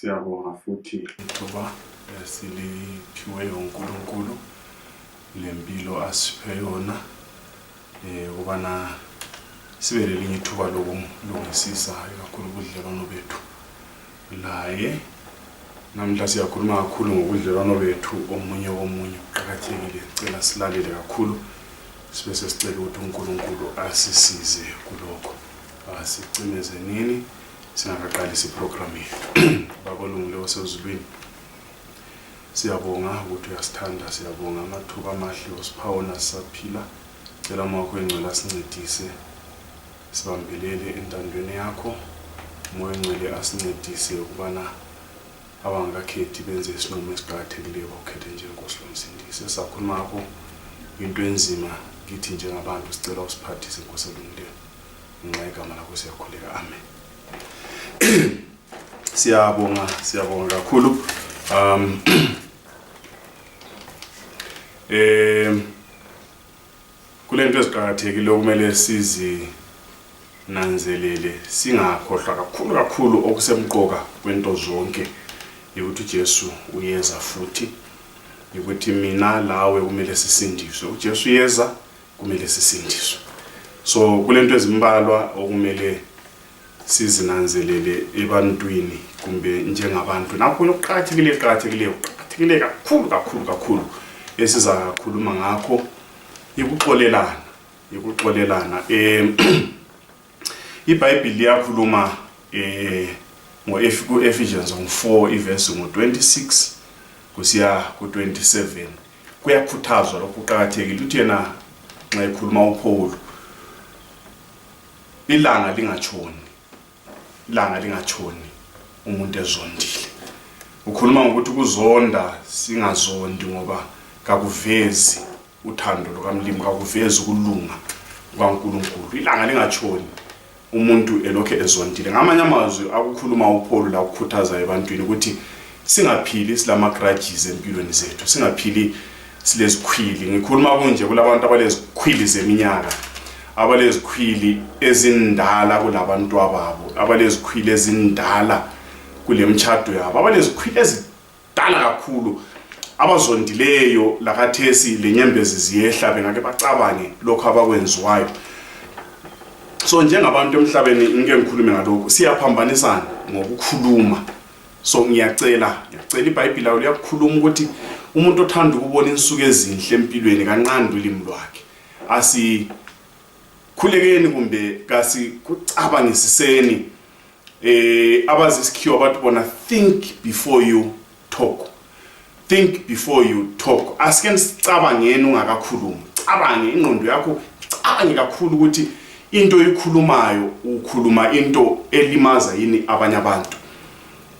Siyabonga futhi ithuba esiliphiweyo uNkulunkulu lempilo asiphe yona ukubana sibe lelinye ithuba lokulungisisa kakhulu ubudlelwano bethu naye. Namhla siyakhuluma kakhulu ngobudlelwano bethu omunye womunye. Kuqakathekile sicela silalele kakhulu sibe sesicela ukuthi uNkulunkulu asisize kulokho. Asicimeze nini singaqalisa iprogram yethu. Babolungile osezulwini, siyabonga ukuthi uyasithanda, siyabonga amathuba amahle osiphawona sisaphila. Cela makho engcwele asincedise sibambelele entandweni yakho. Moya engcwele asincedise ukubana abangakhethi benze isinqumo esiqhakathekileyo bakhethe nje inkosi lomsindisi. Sakhuluma ngakho into enzima kithi njengabantu, sicela usiphathise inkosi elungileyo. Ngenxa yegama lakho siyakhuleka, amen. Siyabonga kakhulu. Kulento eziqhakathekile okumele sizinanzelele, singakhohlwa kakhulu okusemqoka kwento zonke ukuthi uJesu uyeza futhi, ukuthi mina lawe kumele sisindiswe. uJesu uyeza, kumele sisindiswe. So kulento ezimbalwa okumele sizinanzelele ebantwini kumbe njengabantu. Nakho okuqhakathekile kakhulu esizakhuluma ngakho ikuxolelana. iBhayibheli liyakhuluma ngo-Ephesians 4 iverse ngo-26 kusiya ku-27. Kuyakhuthazwa lokho kuqhakathekile uthi yena nxa ekhuluma uPaul, ilanga lingatshoni umuntu ezondile. Ukhuluma ngokuthi ukuzonda singazondi ngoba kakuvezi uthando lukaMlimi, kakuvezi ukulunga kukaNkulunkulu. Ilanga lingatshoni umuntu elokhe ezondile. Ngamanye amazwi akukhuluma uPaul la ukukhuthaza ebantwini ukuthi singaphili silama grudges empilweni zethu, singaphili silezikhwili. Ngikhuluma kunje kulabantu abalezikhwili zeminyaka, abalezikhwili ezindala kulabantu ababo, abalezikhwili ezindala kule mtshado yabo, abalezikhwili ezidala kakhulu, abazondileyo lakathesi lenyembezi ziyehla bengake bacabange lokho abakwenziwayo. So njengabantu emhlabeni ngeke ngikhulume ngalokho, siyaphambanisana ngokukhuluma. So ngiyacela iBhayibheli lawo liyakhuluma ukuthi umuntu othanda ukubona insuku ezinhle empilweni kancane ulimi lwakhe. Khulekeni kumbe kasikucabangisiseni abazisikhiwa bathi bona think before you talk. Think before you talk. Asike sicabangeni ungakakhulumi. Cabange ingqondo yakho, cabange kakhulu ukuthi into oyikhulumayo ukhuluma into elimaza yini abanye abantu.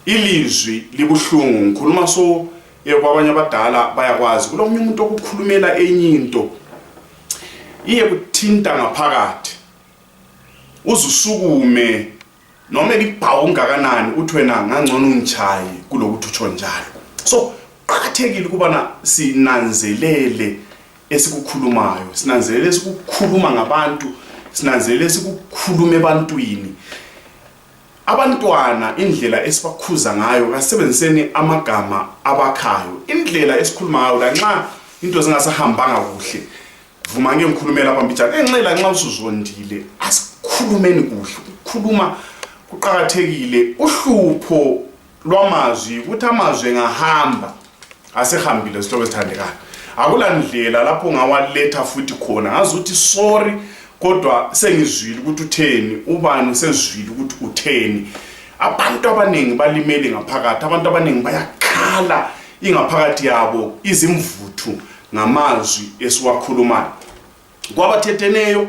Ilizwi libuhlungu. Ngikhuluma so kwabanye abadala bayakwazi kulomunye umuntu okukhulumela enye into iye kuthinta ngaphakathi, uzusukume noma libhawu ungakanani uthi wena ngangcono ungichaye kulokuthi utsho njalo. So qhathekile ukubana sinanzelele esikukhulumayo, sinanzelele esikukhuluma ngabantu, sinanzelele esikukhuluma ebantwini. Abantwana indlela esibakhuza ngayo kasebenziseni amagama abakhayo. Indlela esikhuluma ngayo lanxa into zingasahambanga kuhle, vuma ngeke ngikhulumela abambijana enxela nxa usuzondile asikhulumeni kuhle. Ukukhuluma kuqhakathekile. Uhlupho lwamazwi ukuthi amazwi engahamba asehambile sihloko esithandekayo. Akulandlela lapho ngawaletha futhi khona ngazuthi sorry kodwa sengizwile ukuthi utheni, ubani sezwile ukuthi utheni. Abantu abaningi balimele ngaphakathi, abantu abaningi bayakhala ingaphakathi yabo izimvuthu ngamazwi esiwakhulumayo. Kwabathetheneyo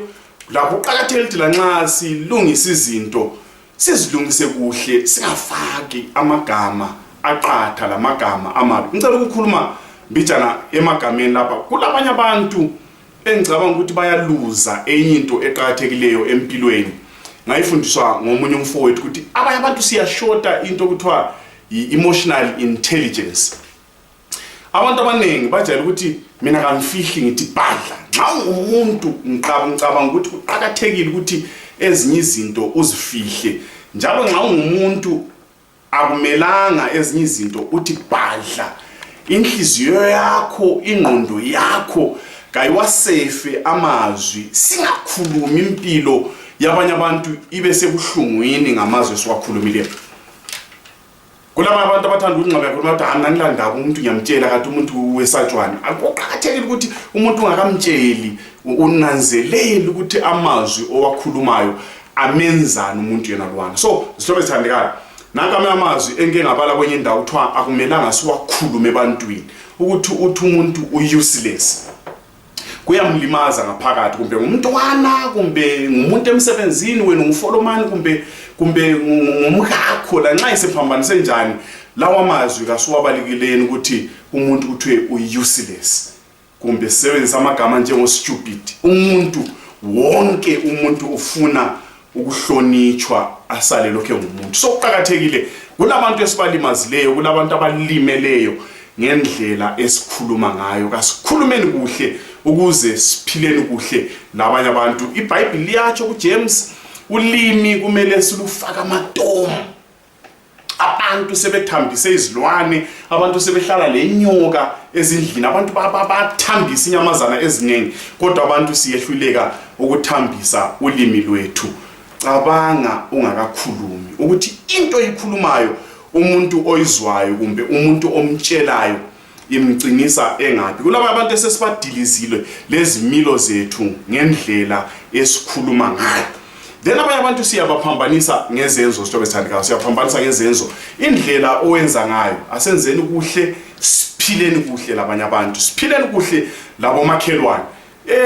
lapho uqhakathekile ukuthi lanxa silungisa izinto sizilungise kuhle, singafaki amagama aqatha lamagama amabi. Ngicela ukukhuluma mbijana emagameni lapha kulabanye abantu engicabanga ukuthi bayaluza enye into eqhakathekileyo empilweni. Ngayifundiswa ngomunye umfowethu ukuthi abanye abantu siyashota into okuthiwa i-emotional intelligence. Abantu abaningi bajayela ukuthi mina kamfihli ngithi badla. Nxa ungumuntu ngicabanga ukuthi kuqhakathekile ukuthi ezinye izinto uzifihle. Njalo nxa ungumuntu akumelanga ezinye izinto uthi badla inhliziyo yakho ingqondo yakho kayiwasefe amazwi singakhulumi impilo yabanye abantu ibe sebuhlungwini ngamazwi esiwakhulumileyo. Kulaba abantu abathanda ukungcaba yakhuluma ukuthi angilandaba umuntu ngiyamtshela kanti umuntu wesatshwana. Akuqakathekile ukuthi umuntu ungakamtsheli unanzelele ukuthi amazwi owakhulumayo amenzani umuntu yena lwana. So sihlobo esithandekayo, nanka amazwi engeke ngabala kwenye indawo kuthiwa akumelanga siwakhulume ebantwini ukuthi umuntu useless. Kuyamlimaza ngaphakathi, kumbe ngumntwana, kumbe ngumuntu emsebenzini, wena ungumfolomani, kumbe ngumkhakho la nxa isephambanise njani lawa amazwi kasuwabalekileni ukuthi umuntu kuthiwe useless, kumbe sebenzisa amagama njengo stupid. Wonke umuntu ufuna ukuhlonitshwa asale lokho ngumuntu. So kuqakathekile kulabantu esibalimazileyo, kulabantu abalimeleyo ngendlela esikhuluma ngayo, kasikhulumeni kuhle ukuze siphileni kuhle labanye abantu. iBhayibheli liyatsho kuJames ulimi kumele silufaka amatomo. Abantu sebethambise izilwane, abantu sebehlala lenyoka ezindlini, abantu bathambisa inyamazana eziningi, kodwa abantu siyehluleka ukuthambisa ulimi lwethu. Cabanga ungakakhulumi ukuthi into oyikhulumayo umuntu oyizwayo kumbe umuntu omtshelayo imcinisa engapi. Kulaba abantu esesibadilizile lezimilo zethu ngendlela esikhuluma ngayo. Then abanye abantu siyabaphambanisa ngezenzo. Sihlobo esithandekayo, siyaphambanisa ngezenzo. Indlela owenza ngayo asenzeni kuhle, siphileni kuhle labanye abantu, siphileni kuhle labo makhelwane.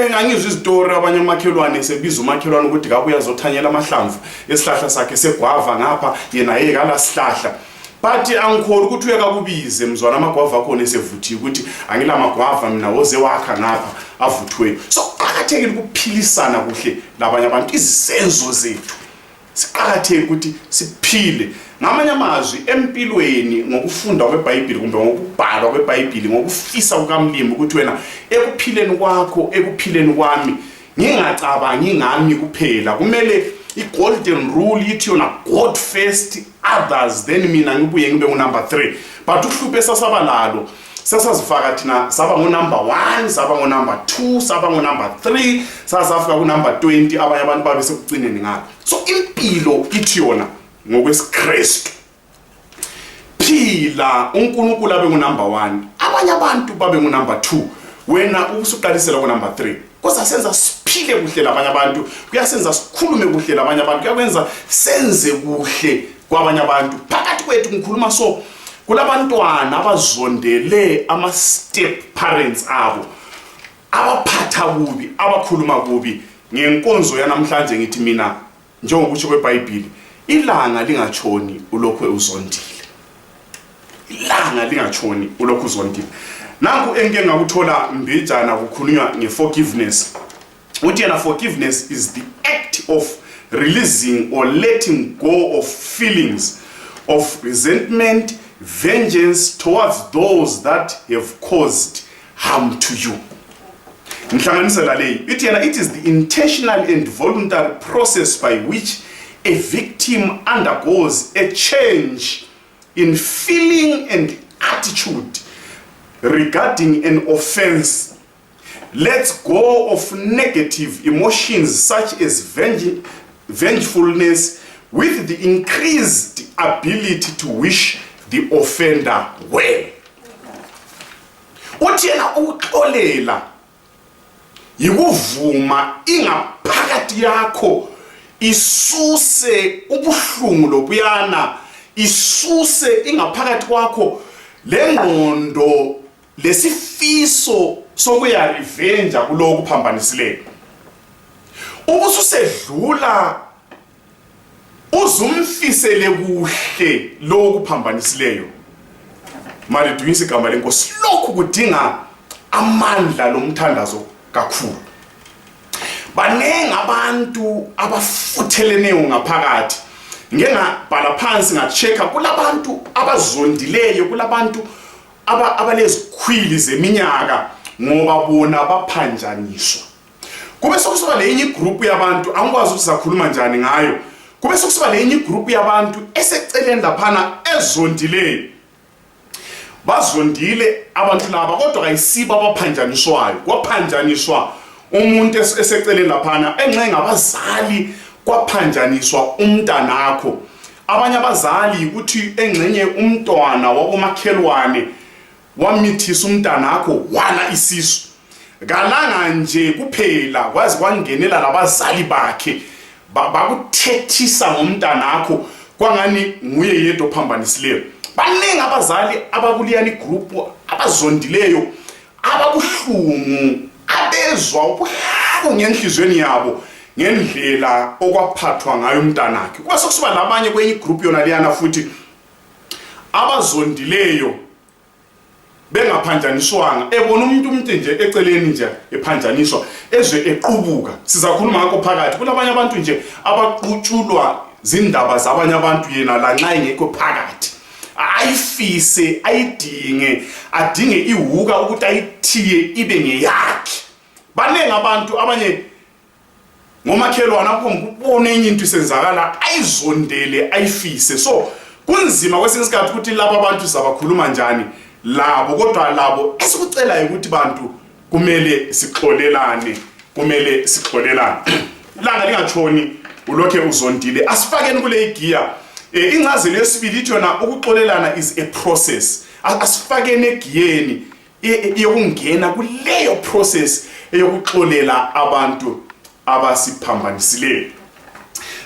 Ngangizwe izitori abanye makhelwane sebiza umakhelwane ukuthi kabuya azothanyela amahlamvu esihlahla sakhe segwava ngapha, yena yekala sihlahla. But angikhona ukuthi uyakakubize mzwana amagwava akho nesevuthiwe ukuthi angila magwava mina woze wakha ngapha avuthwe. So kuqakathekile ukuphilisana kuhle labanye abantu. Izenzo zethu siqakathekile ukuthi siphile ngamanye amazwi empilweni ngokufunda kweBhayibheli kumbe ngokubhalwa kweBhayibheli, ngokufisa kukaMlimi ukuthi wena ekuphileni kwakho, ekuphileni kwami ngingacabangi ngami kuphela. Kumele i-golden rule ithi yona God first, others then mina ngibuye ngibe number 3. But uhluphe sasabalalo sasazifaka thina saba number 1, saba number 2, saba number 3, sasafika number 20, abanye abantu babe sekucineni ngalo. So impilo ithi yona ngokwesikristu phila uNkulunkulu abe number 1, abanye abantu babe number 2, wena usuqalisela number 3. Kosa senza siphile kuhle labanye abantu, kuyasenza sikhulume kuhle labanye abantu, kuyakwenza senze kuhle kwabanye abantu. Phakathi kwethu ngikhuluma so kulabantwana abazondele ama step parents abo, abaphatha kubi, abakhuluma kubi. Ngenkonzo yanamhlanje ngithi mina njengokutsho kweBhayibheli, ilanga lingatshoni ulokhu uzondile. Ilanga lingatshoni ulokhu uzondile. Nanku engeke ngakuthola mbijana kukhulunywa ngeforgiveness. Uthi yena forgiveness is the act of releasing or letting go of feelings of resentment, vengeance towards those that have caused harm to you. Ngihlanganisela leyi. Uthi yena it is the intentional and voluntary process by which a victim undergoes a change in feeling and attitude regarding an offense, lets go of negative emotions such as vengefulness with the increased ability to wish the offender well. Uthi yena ukuxolela yikuvuma ingaphakathi yakho isuse ubuhlungu lobuyana, isuse ingaphakathi kwakho lengqondo lesifiso sokuya revenge kuloko kuphambanisileyo. Ubususedlula uzumfisele kuhle lokhu kuphambanisileyo. Mali duyisa igama lenkosi, lokhu kudinga amandla lomthandazo kakhulu. Banenge abantu abafutheleneyo ngaphakathi. Ngeke ngabhala phansi ngachecka kulabantu abazondileyo, kulabantu abalezikhwili zeminyaka ngoba bona baphanjaniswa. Kube sokusuka lenye igroup yabantu angikwazi ukuthi sizakhuluma njani ngayo. Kube sokusuka lenye igroup yabantu eseceleni laphana ezondileyo. Bazondile abantu laba kodwa kayisibo abaphanjaniswayo. Kwaphanjaniswa umuntu eseceleni laphana enxe ngabazali, kwaphanjaniswa umntanakho. Abanye abazali ukuthi engxenye umntwana wakomakhelwane wamithisa umntanakho wana isisu. Kalanga nje kuphela kwazi kwangenela labazali bakhe bakuthethisa ngomntanakho kwangani nguye yedwa ophambanisileyo. Baningi abazali abakuliyani group abazondileyo ababuhlungu abezwa ubuhlungu ngenhlizweni yabo ngendlela okwaphathwa ngayo umntanakhe. Kwasokusiba labanye kwenye group yona liyana futhi abazondileyo bengaphanjaniswanga, ebona umuntu nje eceleni nje ephanjaniswa ezwe equbuka. Sizakhuluma ngakho phakathi. Kulabanye abantu nje abaqutshulwa zindaba zabanye abantu yena lanxa engekho phakathi. Ayifise, ayidinge, adinge ihuka ukuthi ayithiye ibe ngeyakhe. Banenge abantu abanye ngomakhelwana apho ngikubona enye into isenzakala ayizondele ayifise. So kunzima kwesinye isikhathi ukuthi laba abantu sizabakhuluma njani labo, kodwa labo esikucelayo ukuthi bantu kumele sixolelane, kumele sixolelane. Langa lingatshoni ulokhe uzondile. Asifakeni kule igiya incazelo yesibili ithi yona ukuxolelana is a process. Asifakeni egiyeni yokungena kuleyo process eyokuxolela abantu abasiphambanisileyo.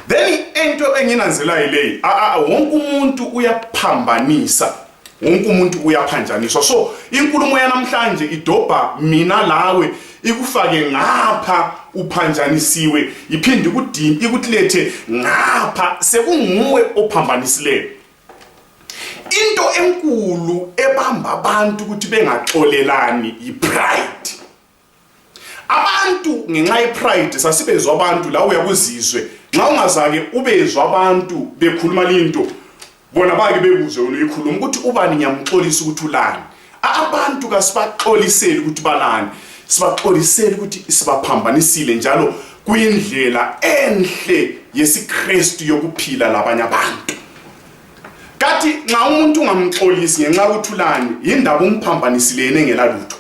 Then into enginanzelayo leyi, wonke umuntu uyaphambanisa, wonke umuntu uyaphanjaniswa. So inkulumo yanamhlanje idobha mina lawe ikufake ngapha uphanjanisiwe, iphinde ikulethe ngapha sekunguwe ophambanisileyo. Into enkulu ebamba abantu ukuthi bengaxolelani yipride. Abantu ngenxa yepride sasibezwa abantu la uyakuzizwe nxa ungazake ubezwa abantu bekhuluma into bona bake bekuzwe uyikhuluma ukuthi ubani nyamxolisa ukuthi ulani. Abantu kasibaxoliseli ukuthi balani, sibaxoliseli ukuthi sibaphambanisile njalo kuyindlela enhle yesiKristu yokuphila labanye abantu. Kathi nxa umuntu ungamxolisi ngenxa ukuthi ulani, yindaba umphambanisile engela lutho.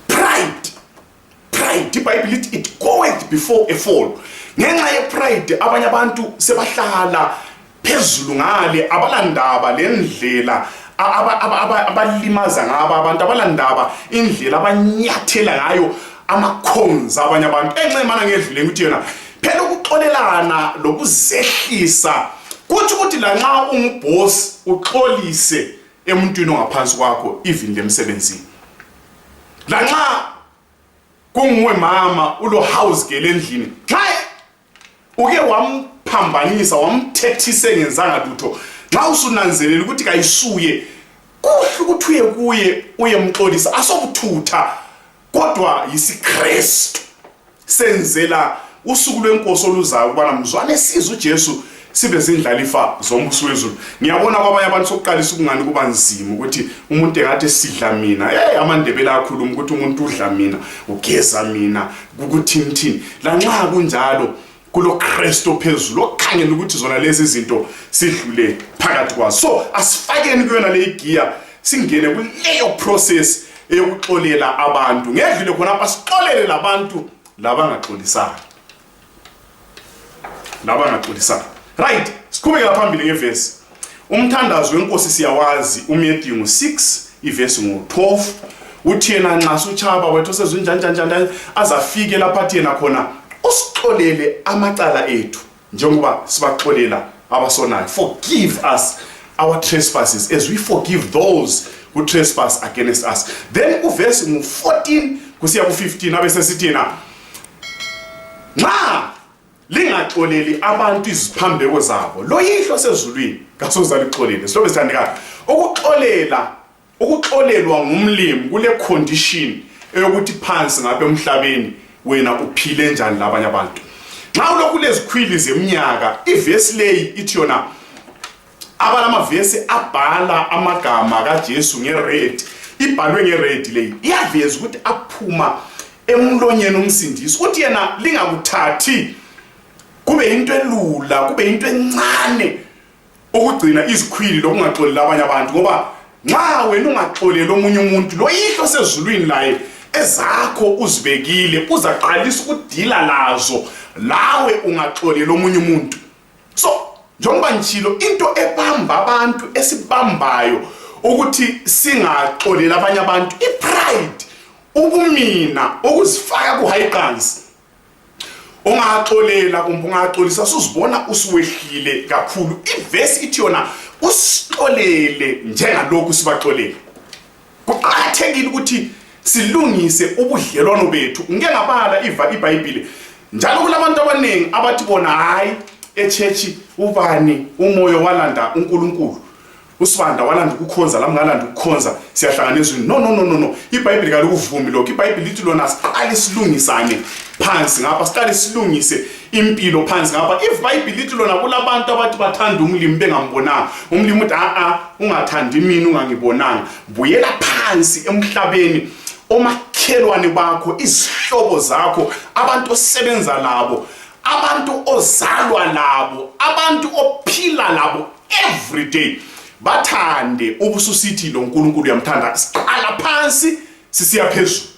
Pride, iBhayibheli lithi it goeth before a fall. Ngenxa yepride abanye abantu sebahlala phezulu ngale, abalandaba lendlela abalimaza ngabo abantu, abalandaba indlela abanyathela ngayo amakhonza abanye abantu. Enxa imana ngedlule ukuthi yona phela ukuxolelana lokuzehlisa kuthi ukuthi lanxa unguboss uxolise emuntwini ongaphansi kwakho even lemsebenzini. Lanxa kunguwe mama ulo house girl endlini, nxa uke wamphambanisa wamthethise ngenzanga lutho, nxa usunanzelela ukuthi kayisuye, kuhle ukuthi kuye uyemxolisa asokuthutha, kodwa yisiKristu senzela usuku lwenkosi oluzayo ukubana mzwane sizwe uJesu sibe zindlalifa zombuso wezulu. Ngiyabona kwabanye abantu sokuqalisa ukungani kuba nzima ukuthi umuntu engathi sidla mina, amandebela akhuluma ukuthi umuntu udla mina, ugeza mina, ukuthini. Lanxa kunjalo kulo Kristu phezulu okhangela ukuthi zona lezi zinto sidlule phakathi kwazo. So asifakeni kuyona le igiya singene kuleyo process eyokuxolela abantu. Ngedlule khona apha sixolele labantu labangaxolisayo. Right, siqhubeka phambili ngevesi. Umthandazo wenkosi siyawazi uMathewu 6 ivesi ngo-12 uthi yena nxa suchaba wethu sezunjanjanjani azafike lapha athi yena khona usixolele amacala ethu njengoba sibaxolela abasonayo. Forgive us our trespasses as we forgive those who trespass against us. Then uvesi ngu-14 kusiya ku-15 abese sithi yena nxa lingaxoleli abantu iziphambeko zabo lo yihlo sezulwini kasoza lixolele. Silobe sithandekayo ukuxolelwa ngumlimi kule condition eyokuthi phansi ngabe emhlabeni wena uphile njani labanye abantu. Nxa ulokhu lezikhwili zeminyaka, ivesi leyi ithi yona abalamavesi abhala amagama kaJesu ngered, ibhalwe ngered leyi iyaveza ukuthi aphuma emlonyeni umsindisi ukuthi yena lingakuthathi kube into elula, kube into encane ukugcina izikhwili lokungaxoleli abanye abantu, ngoba nxa wena ungaxoleli omunye umuntu lo yihlo sezulwini laye ezakho uzibekile uzaqalisa ukudila lazo lawe ungaxoleli omunye umuntu. So njengoba ngitshilo into ebamba abantu esibambayo ukuthi singaxoleli abanye abantu ipride, ubumina, ukuzifaka kuhayiqansi. Ungaxolela kumbe ungaxolisa suzibona usuwehlile kakhulu. Ivesi ithi yona usixolele njengalokhu sibaxolele. Kuqakathekile ukuthi silungise ubudlelwano bethu. Ngeke ngabala iBhayibheli njalo kulabantu abaningi abathi bona hayi echechi ubani umoyo walanda uNkulunkulu, usibanda walanda ukukhonza lami ngalanda ukukhonza siyahlanganisa. No. iBhayibheli kalukuvumi lokho. iBhayibheli lithi lona siqale silungisane phansi ngapha, siqale silungise impilo phansi ngapha. iBhayibheli lithi lona kulabantu abathi bathanda umlimi bengambonanga. Umlimi uthi ungathandi mina ungangibonanga. Buyela phansi emhlabeni, omakhelwane bakho, izihlobo zakho, abantu osebenza labo, abantu ozalwa labo, abantu ophila labo every day, bathande ubususithi lo uNkulunkulu uyamthanda. Siqala phansi sisiya phezulu.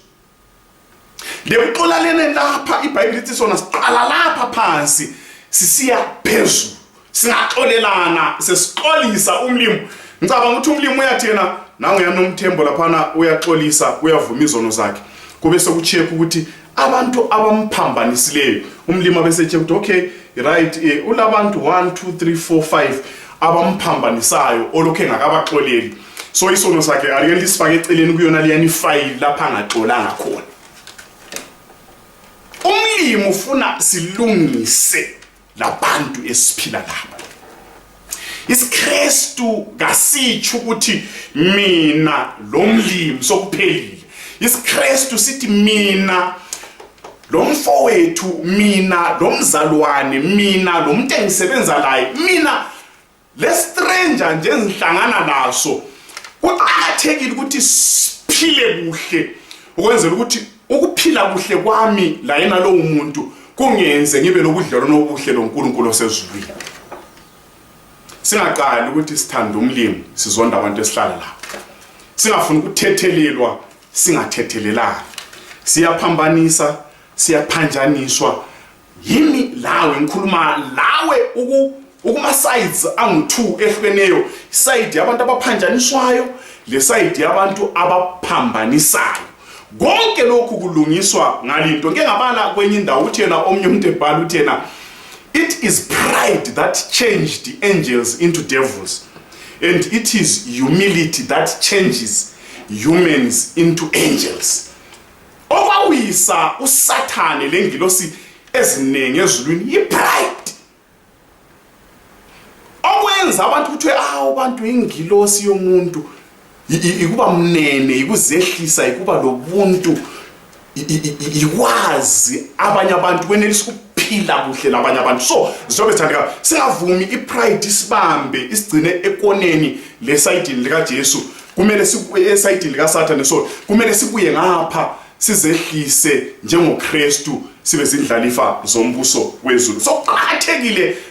Lekuxolalene lapha iBhayibheli lithi sona siqala lapha phansi sisiya phezulu. Singaxolelana sesixolisa umlimi. Ngicabanga ukuthi umlimi uyathena nangu Mthembo laphana uyaxolisa, uyavuma izono zakhe. Kube sekucheck ukuthi abantu abamphambanisileyo umlimi abesecheck ukuthi okay right, ulabantu 1 2 3 4 5 abampambanisayo olokhe ngakabaxoleli. So isono sakhe aliyeli sifake eceleni kuyona liyani file lapha angaxolanga khona. Umlimi ufuna silungise labantu esiphila labo. IsiKristu kasitsho ukuthi mina lo mlimi sokuphelile. IsiKristu sithi mina lo mfowethu, mina lo mzalwane, mina lo muntu engisebenza laye, mina le stranger nje engihlangana naso. Kuqakathekile ukuthi siphile kuhle ukwenzela ukuthi ukuphila kuhle kwami la yena lo umuntu kungenze ngibe nobudlelwano obuhle noNkulunkulu osezulwini. Singaqali ukuthi sithanda umlimi sizonda abantu esihlala lapho. Singafuni ukuthethelelwa singathethelelani. Siyaphambanisa, siyaphanjaniswa. Yimi lawe ngikhuluma lawe ukuma sides angu2 ehlukeneyo. Side yabantu abaphanjaniswayo, le side yabantu abaphambanisayo. Konke lokhu kulungiswa ngalinto. Ngeke ngabala kwenye indawo uthi yena omnye umuntu ebhala uthi yena it is pride that changed the angels into devils, and it is humility that changes humans into angels. Okwawisa uSathane lengilosi ezinenge ezulwini ipride. Okwenza abantu kuthiwe abantu ingilosi yomuntu ikuba mnene, ikuzehlisa, ikuba lobuntu, ikwazi abanye abantu kwenelisa ukuphila kuhle labanye abantu. So zobe thandeka singavumi ipride isibambe isigcine ekoneni le side lika Jesu. Kumele sibuye esayidini lika Sathane. So kumele sibuye ngapha sizehlise njengoKristu sibe zindlalifa zombuso wezulu. So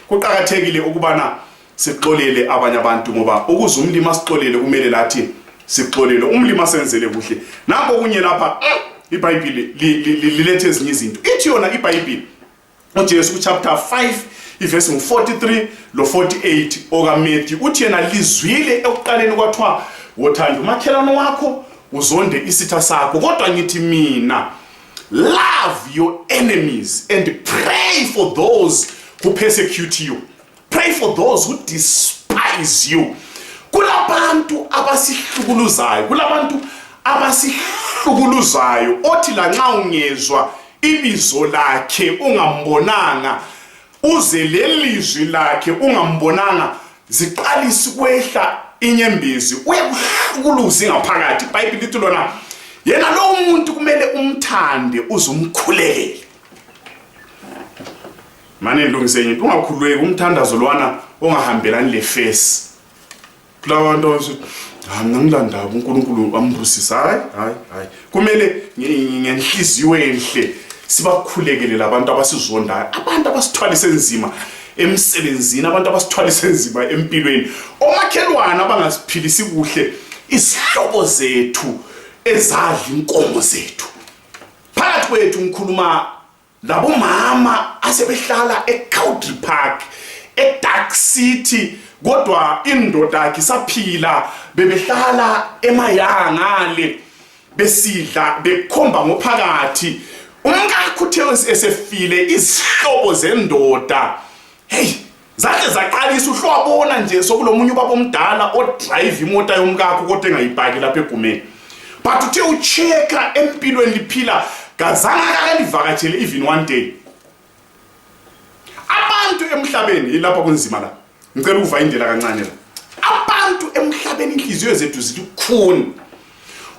kuqakathekile ukubana sixolele abanye abantu, ngoba ukuze umlimi asixolele kumele lathi sixolele umlimi asenzele kuhle. Nakho kunye lapha iBhayibheli lilethe ezinye izinto. Ithi yona iBhayibheli uJesu chapter 5 iverse 43 lo 48 okaMatthew uthi yena lizwile ekuqaleni kwathiwa wothanda umakhelwane wakho uzonde isitha sakho, kodwa ngithi mina love your enemies and pray for those who persecute you, pray for those who despise you. Kulabantu abasihlukuluzayo, kulabantu abasihlukuluzayo othi la nxa ungezwa ibizo lakhe ungambonanga, uze lelizwi lakhe ungambonanga, ziqalisa kwehla inyembezi uyakuhlukuluza ngaphakathi. iBhayibheli lithi lona yena lo umuntu kumele umthande uzumkhulekele. Manje ngilungise into ungakhululeki umthandazo lwana ongahambelani le face. Kulabantu abathi ngilanda uNkulunkulu ambusisa. Hayi kumele ngenhliziyo enhle sibakhulekele labantu abasizondayo, abantu abasithwalise enzima emsebenzini, abantu abasithwalisa enzima empilweni, omakhelwane abangasiphilisi kuhle, isihlobo zethu ezadla inkomo zethu. Phakathi kwethu ngikhuluma labo mama asebehlala eCountry Park, eDark City, kodwa indoda yakhe isaphila, bebehlala emayangale besidla bekhomba ngophakathi. Umkakhe uthe esefile izihlobo zendoda, hey, zathi zaqalisa uhlwabona nje sokulomunye ubaba omdala odrive imoto yomkakhe kodwa engayibhaki lapha egumeni. But uthe uchecka empilweni liphila, kazange akalivakatshele even one day. Abantu emhlabeni yilapha kunzima la. Ngicela ukuva indlela kancane la. Abantu emhlabeni inhliziyo zethu zilikhuni.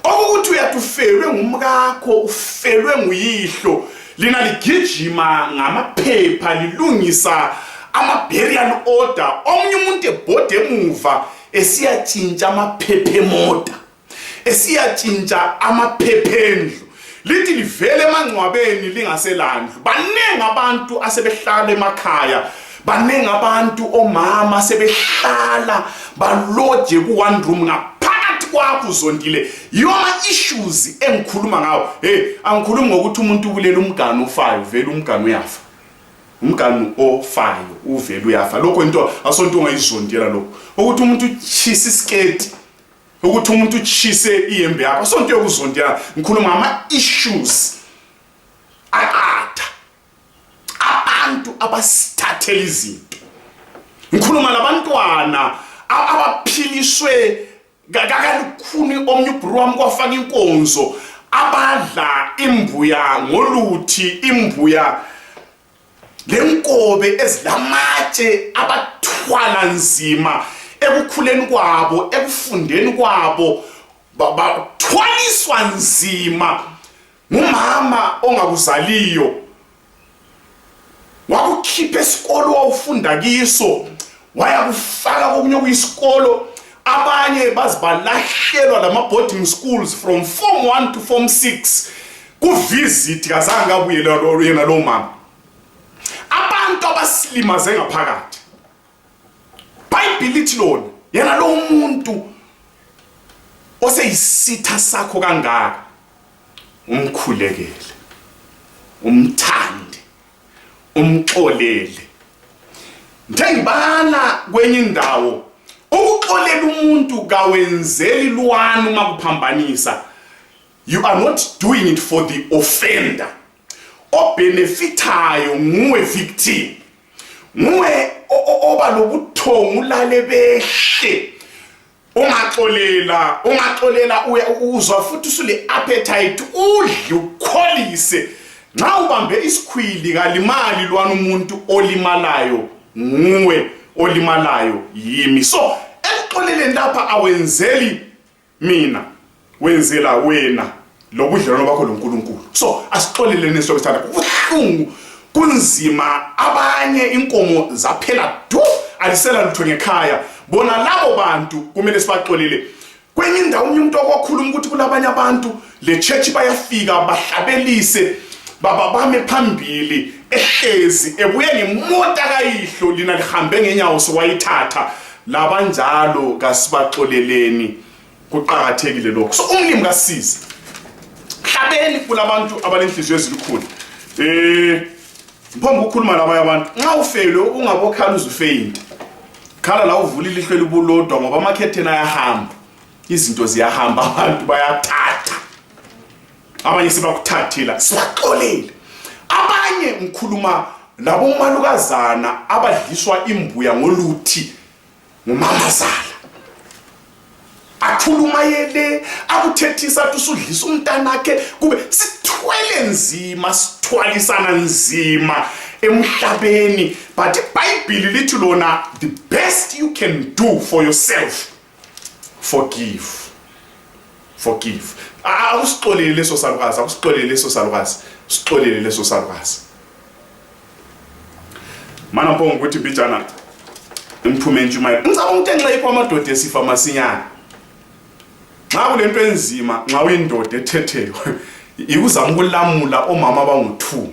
Okuthi uyatufelwe ngumkakho, ufelwe nguyihlo, lina ligijima ngamaphepha lilungisa ama-burial order, omunye umuntu ebhode emuva esiyatshintsha amaphepha emota, esiyatshintsha amaphepha endlu, lithi livele emangcwabeni lingaselandlu. Baningi abantu asebehlala emakhaya, baningi abantu omama asebehlala baloje ku one room ngaphakathi kwakho uzondile. Yoma issues engikhuluma ngawo. Hey, angikhulumi ngokuthi umuntu ubulela umganu ofayo vele umganu uyafa. Umganu ofayo uvele uyafa. Lokho into asonto ungayizondela lokho. Ukuthi umuntu uchisa isketi, ukuthi umuntu uchise iyembe yakho, asonto yokuzondela. Ngikhuluma ngama issues akade abantu abasithathela izinto. Ngikhuluma labantwana abaphiliswe kakalukhuni omnye ubhuru wami kwafaka inkonzo, abadla imbuya ngoluthi, imbuya lenkobe ezilamatshe, abathwala nzima ekukhuleni kwabo, ekufundeni kwabo, bathwaliswa nzima ngumama ongakuzaliyo. Wakukhipha esikolo wawufunda kiso, wayakufaka kokunye kuyisikolo. Abanye bazibalahlelwa lama boarding schools from form 1 to form 6 ku visit kazange abuyela yena lo mama. Abantu abasilimaze ngaphakathi, Bible lithi lona yena lo muntu oseyisitha sakho kangaka umkhulekele, umthande, umxolele. Ngibala kwenye indawo ukuxolela umuntu kawenzeli luwani uma kuphambanisa. You are not doing it for the offender. Obenefitayo nguwe victim, nguwe oba lobuthongo ulale behle. Ungaxolela uzwa futhi usule appetite, udle ukholise. Nxa ubambe isikhwili kalimali lwana umuntu olimalayo, nguwe olimalayo yimi. So ekuxoleleni lapha awenzeli mina, wenzela wena lobudlelwano bakho loNkulunkulu. So asixoleleni sokuthanda, kubuhlungu kunzima. Abanye inkomo zaphela du alisela lutho ngekhaya, bona labo bantu kumele sibaxolele. Kwenye indawo umuntu okwakhuluma ukuthi kulabanye abantu le church bayafika bahlabelise, babame phambili ehlezi ebuye ngemota kayihlo, lina lihambe ngenyawo sowayithatha. Labanjalo kasibaxoleleni, kuqhakathekile lokho. So umlimi kasiza hlabeni kulabantu abanenhliziyo ezilikhulu. Mphambi ukukhuluma labanye abantu, nxa ufele ungabokhala uzufeyinti, khala la uvula ilihlo libulodwa ngoba amakhetheni ayahamba, izinto ziyahamba, abantu bayathatha. Abanye sibakuthathela, sibaxolele. Abanye ngikhuluma labo malukazana abadliswa imbuya ngoluthi ngumamazala. Akhuluma yele akuthethisa tusudlisa umntanakhe, kube sithwele nzima, sithwalisana nzima emhlabeni. But iBhayibheli lithi lona, the best you can do for yourself, forgive. Forgive. Awusixolele leso salukazi, awusixolele leso salukazi, sixolele leso salukazi. Mana mpo ukuthi bijana imphume ntshumayelo. Ngicabanga ukuthi enxa ikho amadoda esifa masinyana. Nxa kulento enzima, nxa uyindoda ethetheyo, ikuzama ukulamula omama abangu2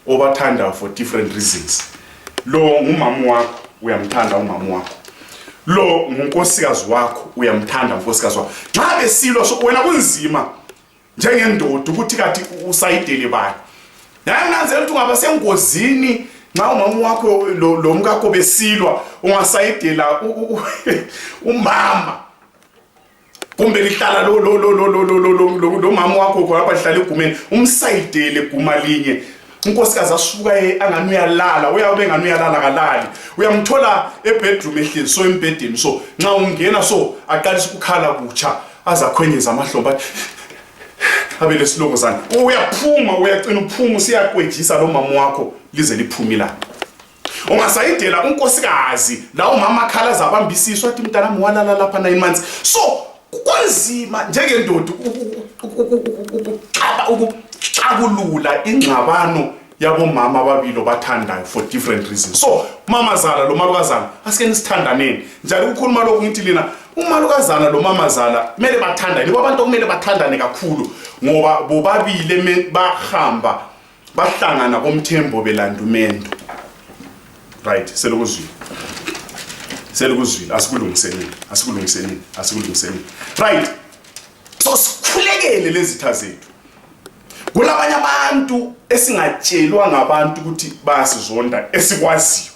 obathanda for different reasons. lo ngumama wakho uyamthanda umama wakho, lo ngunkosikazi wakho uyamthanda unkosikazi wakho. Nxa besilwa so wena kunzima njengendoda ukuthi kathi usayidele bani. Yananzela ukuthi ungaba sengozini nxa umama wakho lo mkakho besilwa ungasayidela umama. Kumbe lihlala lo mama wakho khona lapha lihlala egumeni umsayidele guma linye. Unkosikazi asuka angani uyalala, uyabe ngani uyalala kalali. Uyamthola ebedroom ehlezi so embedeni so nxa ungena so aqalisa ukukhala kutsha azakhwenyeza amahlombe abe lesilongozana. Uyaphuma uyacina uphuma usiyakwejisa lo mama wakho lize liphumila. Ungasayidela unkosikazi la umama akhala zabambisiswa athi mntanami walala lapha 9 months. So kunzima njengendoda ukuxakulula ingxabano yabo mama ababili bathandayo for different reasons. So mama zala lo malukazana asike nisithandaneni. Njalo ukukhuluma lokhu ngithi lina umalukazana lo mama zala kumele bathandane. Nibo abantu kumele bathandane kakhulu ngoba bobabili bahamba bahlangana koMthembo belanda umendo. Right, selokuzwile asikulungisenini. Right, so sikhulekele lezitha zethu. Kulabanye abantu esingatshelwa ngabantu ukuthi bayasizonda esikwaziyo.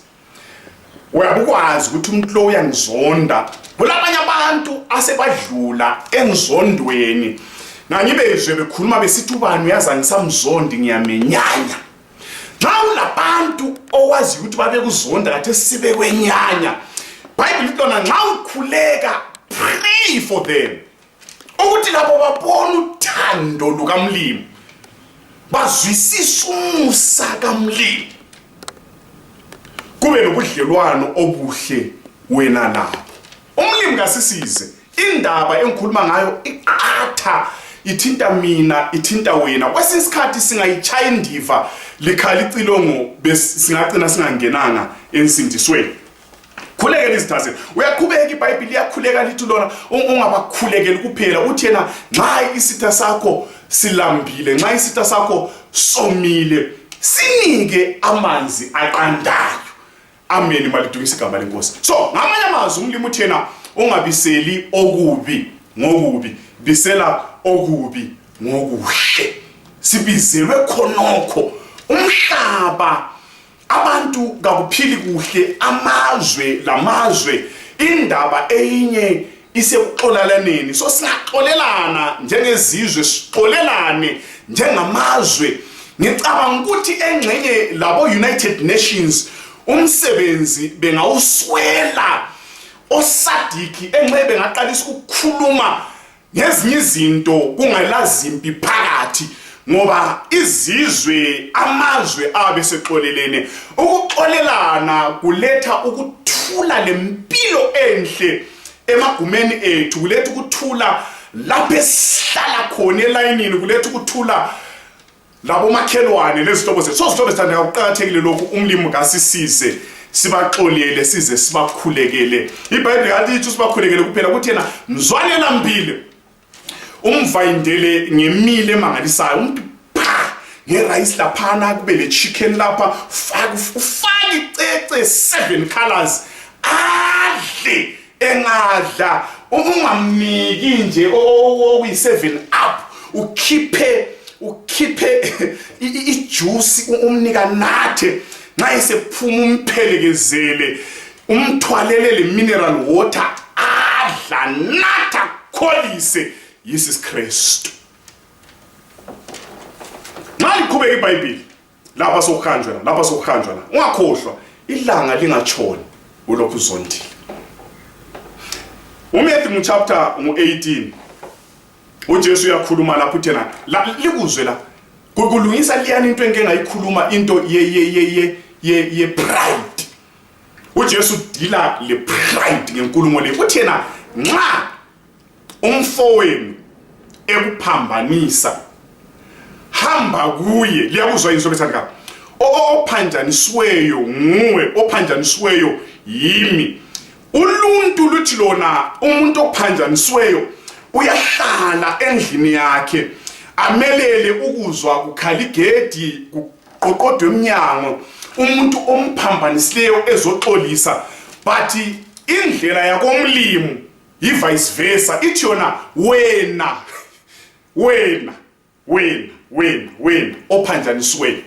Uyabukwazi ukuthi umuntu lo uyangizonda. Kulabanye abantu asebadlula engizondweni. Ngangibezwe bekhuluma besithi ubani uyaza ngisamzondi ngiyamenyanya. Nxa ulabantu owazi ukuthi babe kuzonda kathi sibe kwenyanya. Bible lona nxa ukhuleka pray for them. Ukuthi labo babona uthando lukaMlimi. Bazwisisa umusa kaMlimi. Kube nobudlelwano obuhle wena lapho. UMlimi kasisize. Indaba engikhuluma ngayo iqatha ithinta mina ithinta wena. Kwesinye isikhathi singayichaya indiva likhala icilongo singagcina singangenanga ensindisweni. Khulekela izitha zethu. Uyaqhubeka iBhayibheli iyakhuleka lithi lona ungabakhulekeli kuphela uthi yena nxa isitha sakho silambile, nxa isitha sakho somile, sinike amanzi aqandayo. Amen, malidumisa igama lenkosi. So ngamanye amazwi uMlimi uthi yena ungabiseli okubi ngokubi, bisela okubi ngokuhle. Sibizelwe khonokho. Umhlaba abantu kakuphili kuhle, amazwe lamazwe indaba eyinye isekuxolelaneni. So singaxolelana njengezizwe, sixolelane njengamazwe. Ngicabanga ukuthi engxenye labo United Nations umsebenzi bengawuswela osadiki engxe bengaqalisa ukukhuluma ngezinye izinto kungelazimpi phakathi ngoba izizwe amazwe abe sexolelene. Ukuxolelana kuletha ukuthula lempilo enhle emagumeni ethu, kuletha ukuthula lapho esihlala khona elayinini, kuletha ukuthula labo makhelwane lezihlobo zethu. So izihlobo zithandeka ukuqakathekile lokhu uMlimi kasisize sibaxolele size sibakhulekele. iBhayibheli yathi ithi sibakhulekele kuphela ukuthi yena mzwanela mbili umvayindele ngemile emangalisayo. Umuntu ngerice laphana kube le chicken lapha ufaka icece 7 colors adle engadla ungamniki nje okuyi7 up ukhiphe ijuice umnika nathe nxa isephuma umphelekezele umthwalele le mineral water adla natha kholise Jesus Christ. Nxa liqhubeka iBhayibheli lapha sokuhanjwa ungakhohlwa ilanga lingatshoni ulokhu uzondile. uMatthew chapter 18 uJesu uyakhuluma lapho uthena likuzwe la kulungisa liyani into engengayikhuluma into ye pride. uJesu dila le pride ngenkulumo le uthena nxa umfowenu ekuphambanisa hamba kuye. Liyakuzwa inhlobo ethandekayo. Ophanjanisweyo nguwe, ophanjanisweyo yimi. Uluntu luthi lona umuntu ophanjanisweyo uyahlala endlini yakhe amelele ukuzwa kukhala igedi qoqodo emnyango umuntu omphambanisileyo ezoxolisa, but indlela yakomlimu vice versa, ithi yona wena ophanjanisiweyo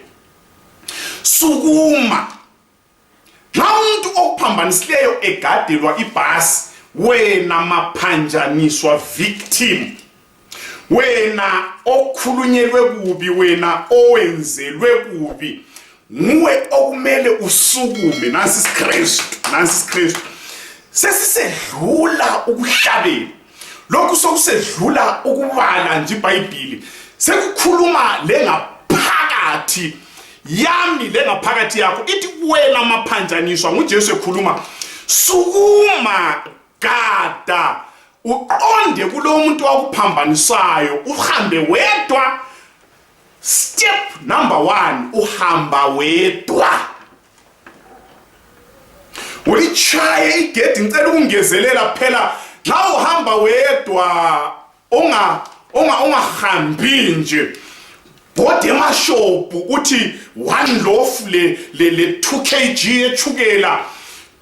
sukuma. Nxa umuntu ophambanisileyo egadelwa ibhasi, wena maphanjaniswa victim, wena okhulunyelwe kubi, wena owenzelwe kubi, nguwe okumele usukume. Nansi isikristu sesisedlula ukuhlabela, lokhu sokusedlula ukubala nje iBhayibheli, sekukhuluma lengaphakathi yami, lengaphakathi yakho. Ithi wena maphanjaniswa, nguJesu ekhuluma, sukuma, gada, uqonde kulo muntu wakuphambanisayo, uhambe wedwa. Step number 1, uhamba wedwa. Ulichaye igedi, ngicela ukungezelela phela, nxa uhamba wedwa ungahambi nje bode emashopu uthi 1 loaf le 2 kg echukela,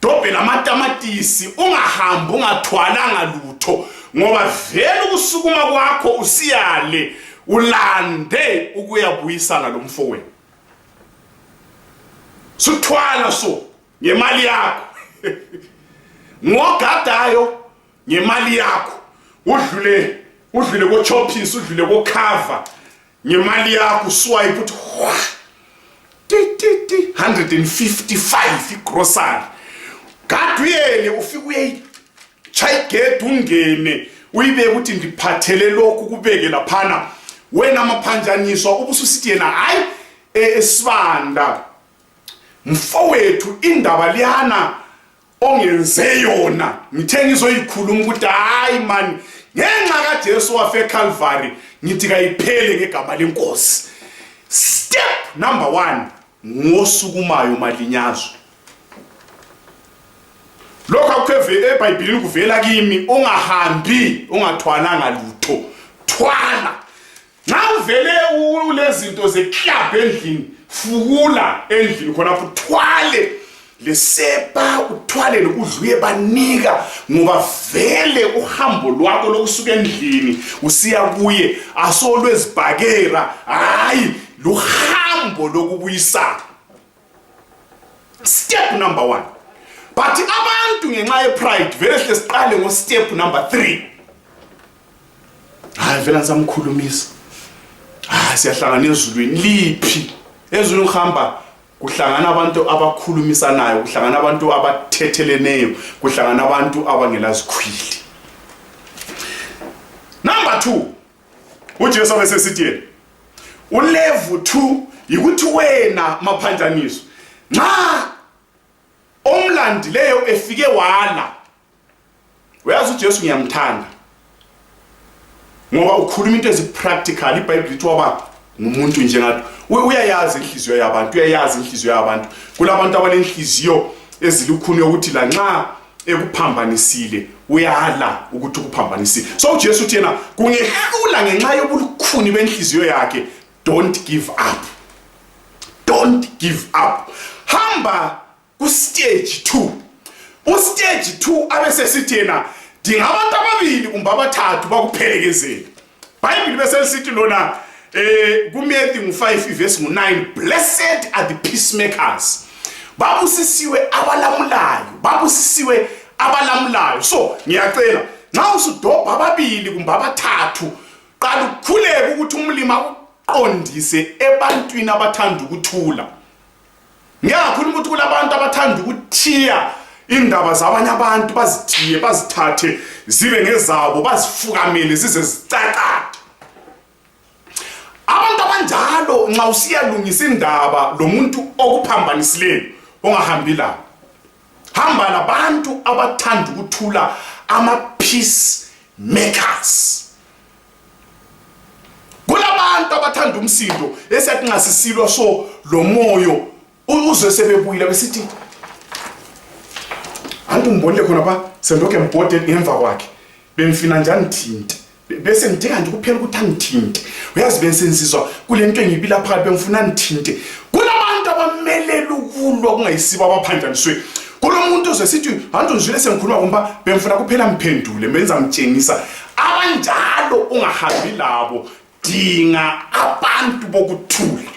dobhe lamatamatisi, ungahambi ungathwalanga lutho, ngoba vele ukusukuma kwakho usiyale ulande ukuyabuyisana lo mfowenu. Suthwala so ngemali yakho ngogadayo ngemali yakho, udlule ko choppings, udlule ko cover ngemali yakho, swipe uthi 155 igrocery. Gaduyele ufike uyayigede ungene uyibeke ukuthi ndiphathele lokhu kubeke laphana. Wena maphanjaniswa ubususithi yena hayi esibanda mfowethu, indaba liyana ongenze yona ngithe ngizoyikhuluma ukuthi hayi man, ngenxa kaJesu wafe eCalvary ngithi kayiphele ngegama lenkosi. Step number 1, ngosukumayo malinyazo. Lokho akukheve eBhayibhelini kuvela kimi, ungahambi ungathwalanga lutho, thwala. Nxa uvele ulezinto zeklab endlini, fukula endlini khonapho, uthwale lesepa, uthwale lokudluye banika, ngoba vele uhambo lwakho lokusuka endlini usiya kuye asolwezibhakera, hayi luhambo lokubuyisana. Step number 1. But abantu ngenxa yepride vele hle siqale ngo step number 3. Hayi vele ngisamkhulumisa, siyahlangana ezulwini liphi, ezulwini uhamba kuhlangana abantu abakhulumisanayo, kuhlangana abantu abathetheleneyo, kuhlangana abantu abangelazikhwili. Number 2, uJesu abesesithi yena ulevel 2 yikuthi wena maphanjaniso, nxa omlandileyo efike wala, uyazi uJesu ngiyamthanda ngoba ukhuluma into ezipractical. iBhayibheli ithi waba ngumuntu njengathi, uyayazi inhliziyo yabantu, uyayazi inhliziyo yabantu. Kulabantu abanenhliziyo ezilukhuni ukuthi la nxa ekuphambanisile uyala ukuthi ukuphambanisile. So uJesu uthi yena kungehlula ngenxa yobulukhuni benhliziyo yakhe, don't give up, don't give up. Hamba ku-stage 2. U-stage 2 abesesithi yena dingabantu ababili kumbe abathathu bakuphelekezele. iBhayibheli besesithi lona kuMathewu 5 verse 9, blessed are the peacemakers. Babusisiwe abalamulayo, So ngiyacela nxa usudobha ababili kumbe abathathu, qala ukukhuleka ukuthi umlima uqondise ebantwini abathanda ukuthula. Ngiyakhuluma ukuthi kulabantu abathanda ukuthiya indaba zabanye abantu, bazithiye bazithathe zibe ngezabo, bazifukamele zize zicacade. Abantu abanjalo nxa usiyalungisa indaba lo muntu okuphambanisileyo, ungahambi la. Hamba labantu abathanda ukuthula, ama-peace makers. Kulabantu abathanda umsindo esathi ngasisilwa so lo moyo uze sebebuyile besithi antu ngibonile khona ba sendokhe mbode ngemva kwakhe, bemfina njani thinte, bese ngidinga nje kuphela ukuthi angithinte. Uyazi bensenziswa kule nto engibila phakathi, bengifuna ngithinte. bakhululwa kungayisibo abaphanjaniswe. Kulomuntu ozesithi hantu ngizwile sengikhuluma kumba bemfuna kuphela mphendule menza mtshengisa abanjalo ungahambi labo, dinga abantu bokuthula.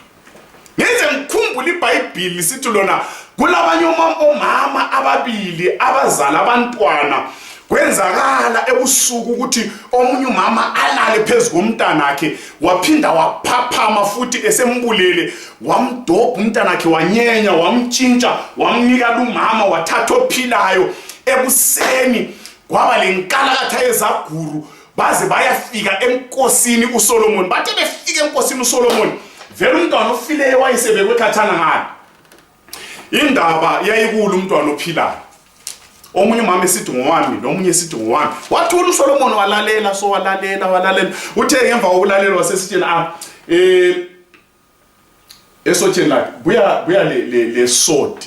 Ngenze ngikhumbula iBhayibheli lisithi lona kulabanye omama ababili abazala abantwana, kwenzakala ebusuku ukuthi omunye umama alale phezu komntanakhe, waphinda waphaphama futhi esembulele, wamdobha umntanakhe, wanyenya, wamtshintsha, wamnika lumama, wathatha ophilayo. Ekuseni kwaba lenkalakatha yezaguru, baze bayafika enkosini uSolomon. Bathe befika enkosini uSolomon, vele umntwana ofileyo wayesebekwe khathana ngayo. Indaba yayikulu umntwana ophilayo. Omunye umama esithi ngowami, nomunye esithi ngowami. Wathula uSolomon walalela, so walalela. Uthe ngemva kokulalela wasesitshela esotsheni lakhe buya le sword.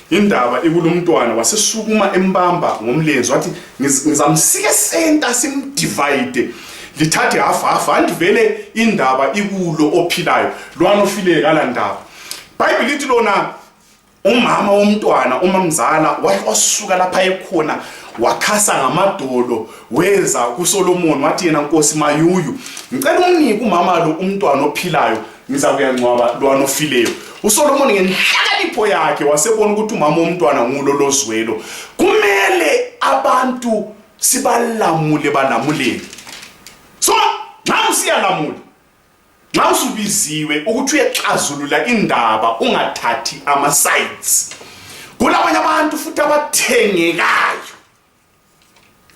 Indaba ikulu umntwana wasesukuma embamba ngomlenze, wathi ngizamsika center simdivide, lithathe half andivele indaba ikulo ophilayo, lwana ofileyo kala ndaba. Bible lithi lona umama womntwana, umamzala wasuka lapha ekhona wakhasa ngamadolo, weza kuSolomon wathi yena Nkosi mayuyu, ngicela umnike umama lo umntwana ophilayo, ngiza kuyangcwaba lwana ofileyo. uSolomon ngenhlakanipho yakhe wasebona ukuthi umama womntwana ngulo lozwelo. Kumele abantu sibalamule banamulele. So nxa usiyalamula, nxa usubiziwe ukuthi uyexazulula indaba, ungathathi ama-sides. Kulabanye abantu futhi abathengekayo,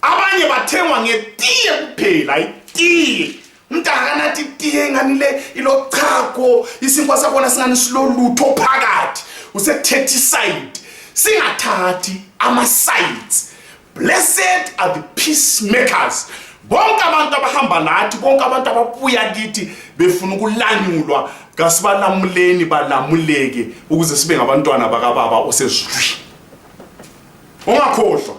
abanye bathengwa ngetiye kuphela, itiye. Umntana nathi tiye nganile ilochago, isinkwa sakhona singani silolutho phakathi, usethethe side. Singathathi ama-sides. Blessed are the peacemakers. Bonke abantu abahamba lathi, bonke abantu ababuya kithi befuna ukulanyulwa, kasibalamuleni balamuleke ukuze sibe ngabantwana bakababa osezulwini. Ungakhohlwa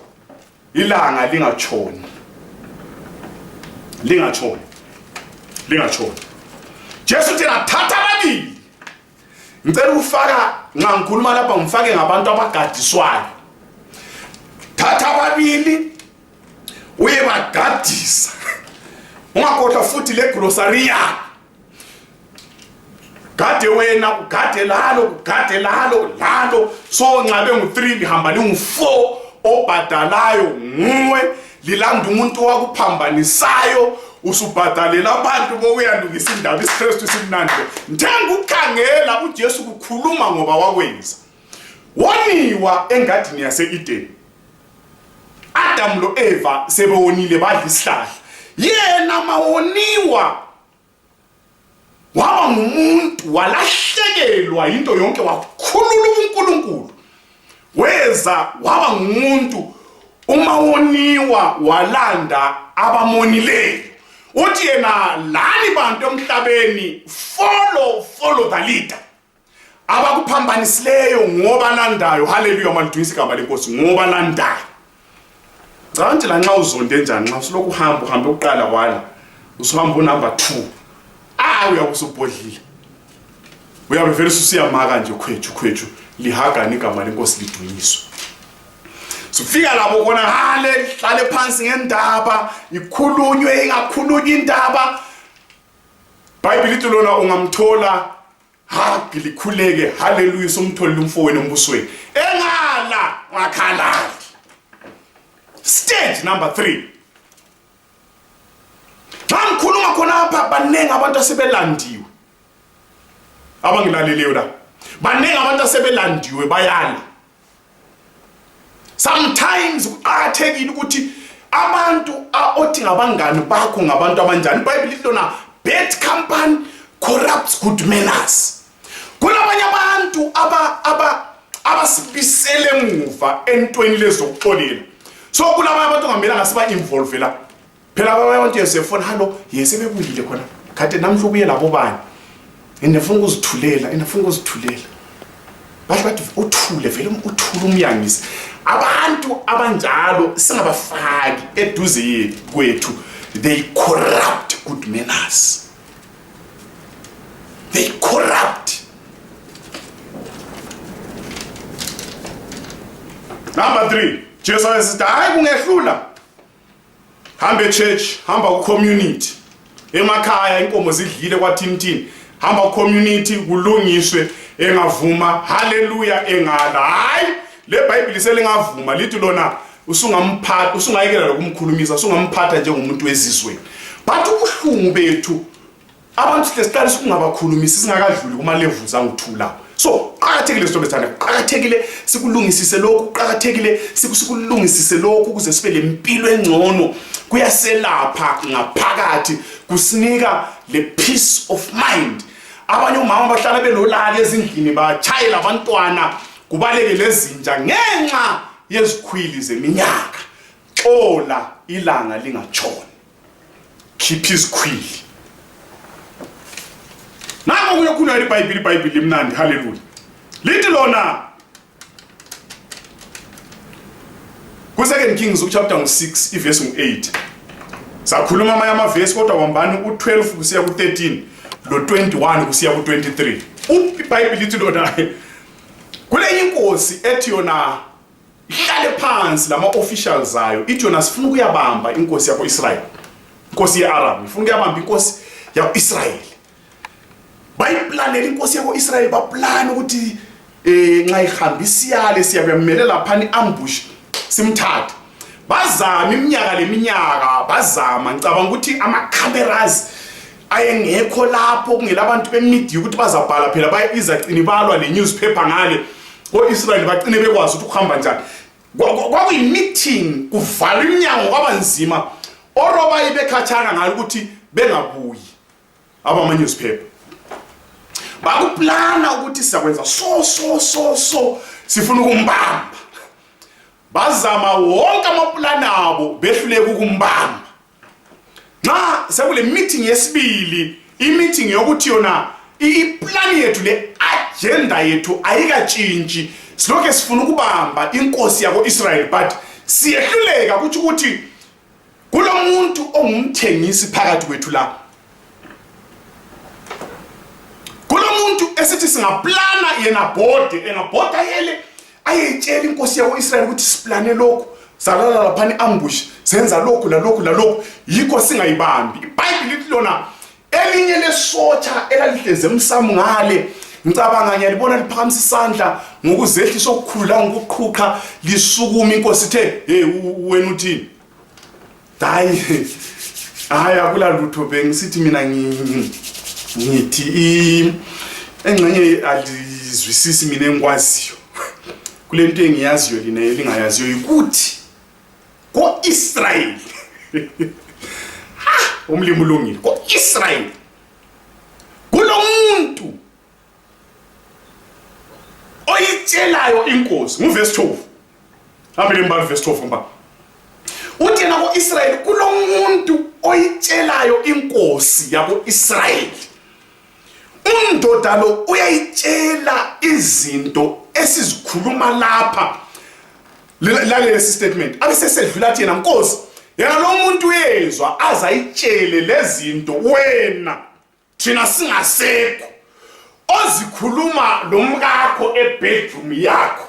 ilanga lingatshoni. Jesu uthi nathatha ababili. Ngicela ufaka nxa ngikhuluma lapha ngifake ngabantu abagadiswayo. Thatha ababili uye bagadisa. Ungakhohlwa futhi le grocery yakho. Gade wena, ugade lalo. So nxa bengu-3 lihamba lingu-4 obhadalayo nguwe, lilanda umuntu wakuphambanisayo, usubhadalela abantu bokuyalungisa indaba isiKristu simnandi. Njengoba ukhangela uJesu kukhuluma ngoba wakwenza. Woniwa engadini yase-Eden. Adam lo Eva sebewonile badla isihlahla. Yena mawoniwa waba ngumuntu, walahlekelwa into yonke, wakhulula uNkulunkulu. Weza waba ngumuntu, uma woniwa walanda abamonileyo. Uthi yena lani bantu emhlabeni, follow the leader. Abakuphambanisileyo ngoba landayo. Hallelujah, malidumisa igama lenkosi, ngoba landayo. Canti la nxa uzonde njani, nxa usuloku uhambe uqala wala, usuhamba unumber 2. Uyabe usubhodlile. Uyabe vele usiyamaka nje khwethu lihagani igama lenkosi lidunyiswe. Sufika labo kona hlale phansi ngendaba, ikhulunywe ingakhulunywa indaba. Bible lithi lona ungamthola likhuleke, hallelujah, somtholile umfowenu embusweni. Engala ngakhalala. Stage number 3. Ngikhuluma khona apha banengi abantu asebelandiwe. Abangilaleleyo la. Banengi abantu asebelandiwe bayala. Sometimes kuqakathekile ukuthi abantu othi ngabangani bakho ngabantu abanjani. iBhayibheli lithi lona bad company corrupts good manners. Kulabanye abantu abasibisele emuva entweni lezokuxolela. So kulabanye abantu ngamela ngasiba involve la. Phela abantu yesefona hallo yesebebulile khona. Kade namhla ubuye labo bani. Enifuna ukuzithulela. Bathi uthule vele uthule umyangisi. Abantu abanjalo singabafaki eduze kwethu. They corrupt good manners. They corrupt. Number 3, Jesu wayesithi hayi kungehlula hamba church, hamba ku community. Emakhaya inkomo zidlile kwathintini. Hamba ku community kulungiswe engavuma haleluya engala. Hayi le Bible selingavuma lithi lona usungamphatha usungayekela lokumkhulumisa usungamphatha njengomuntu wezizweni. But ubuhlungu bethu abantu sihlesiqala sikungabakhulumisi singakadluli kuma levels angu2 so qhakathekile sithobe sithanda qhakathekile sikulungisise lokhu qhakathekile sikulungisise lokhu ukuze sibe lempilo engcono kuyaselapha ngaphakathi kusinika le peace of mind. Abanye umama bahlala benolaka ezindlini bachayela abantwana kubaleke lezinja ngenxa yezikhwili zeminyaka. Xola ilanga lingatshoni. Keep izikhwili. Nako kuyokhuluma iBhayibheli limnandi haleluya. Lithi lona ku2 Kings chapter 6 iverse 8. Sakhuluma amanye amavesi kodwa kwambani u12 kusiya ku13 lo 21 kusiya ku23. iBhayibheli lithi lona kule inkosi ethi yona ihlale phansi lama officials zayo ithi yona sifuna ukuyabamba inkosi yako Israel. Inkosi yeAram ifuna ukuyabamba inkosi yako Israel. Bayiplanela inkosi yako Israel baplana ukuthi nxa ihambisiyale siyakumelela phani ambush simthatha. Bazama iminyaka leminyaka bazama ngicabanga ukuthi ama cameras ayengekho lapho kungela abantu bemedia ukuthi bazabhala phela bayizagcina ibalwa le newspaper ngale koIsrael bagcine bekwazi ukuthi ukuhamba njani. Kwakuyi meeting kuvalwa iminyango kwabanzima oroba ibekhathana ngalo ukuthi bengabuyi abama newspaper. Bakuplana ukuthi sizakwenza so sifuna ukumbamba. Bazama wonke amaplana abo behluleke ukumbamba. Nxa sekule meeting yesibili, i-meeting yokuthi yona iplan yethu le agenda yethu ayikatshintshi. Silokho sifuna ukubamba inkosi yako Israel but siyehluleka ukuthi kulomuntu ongumthengisi phakathi kwethu la. Kulomuntu esithi singaplana yena bode engabhoda yele ayetshela inkosi yako Israel ukuthi siplane lokho salala lapha ambush senza lokho la lokho yikho singayibambi. iBhayibheli lithi lona elinye lesotsha elalihleze emsamu ngale ngicabanga ngiyalibona liphakamisa isandla ngokuzehlisa okukhulu la ngokuqhuqa lisukuma inkosi ithe hey wena uthini hayi akula lutho bengisithi mina ngithi engxenye alizwisisi mina engikwaziyo kulento engiyaziyo lina elingayaziyo ukuthi ko-Israel umlimi ulungile ko-Israel kulomuntu oyitshelayo inkosi nguverse 12 hambe lembali verse 12 mba uthi yena ko-Israel kulomuntu oyitshelayo inkosi yako Israel. Undoda lo uyayitshela izinto esizikhuluma lapha lalesi statement abesesedlula athi yena nkosi yena lo muntu uyezwa azayitshele lezinto wena thina singasekho ozikhuluma lo mkakho ebedroom yakho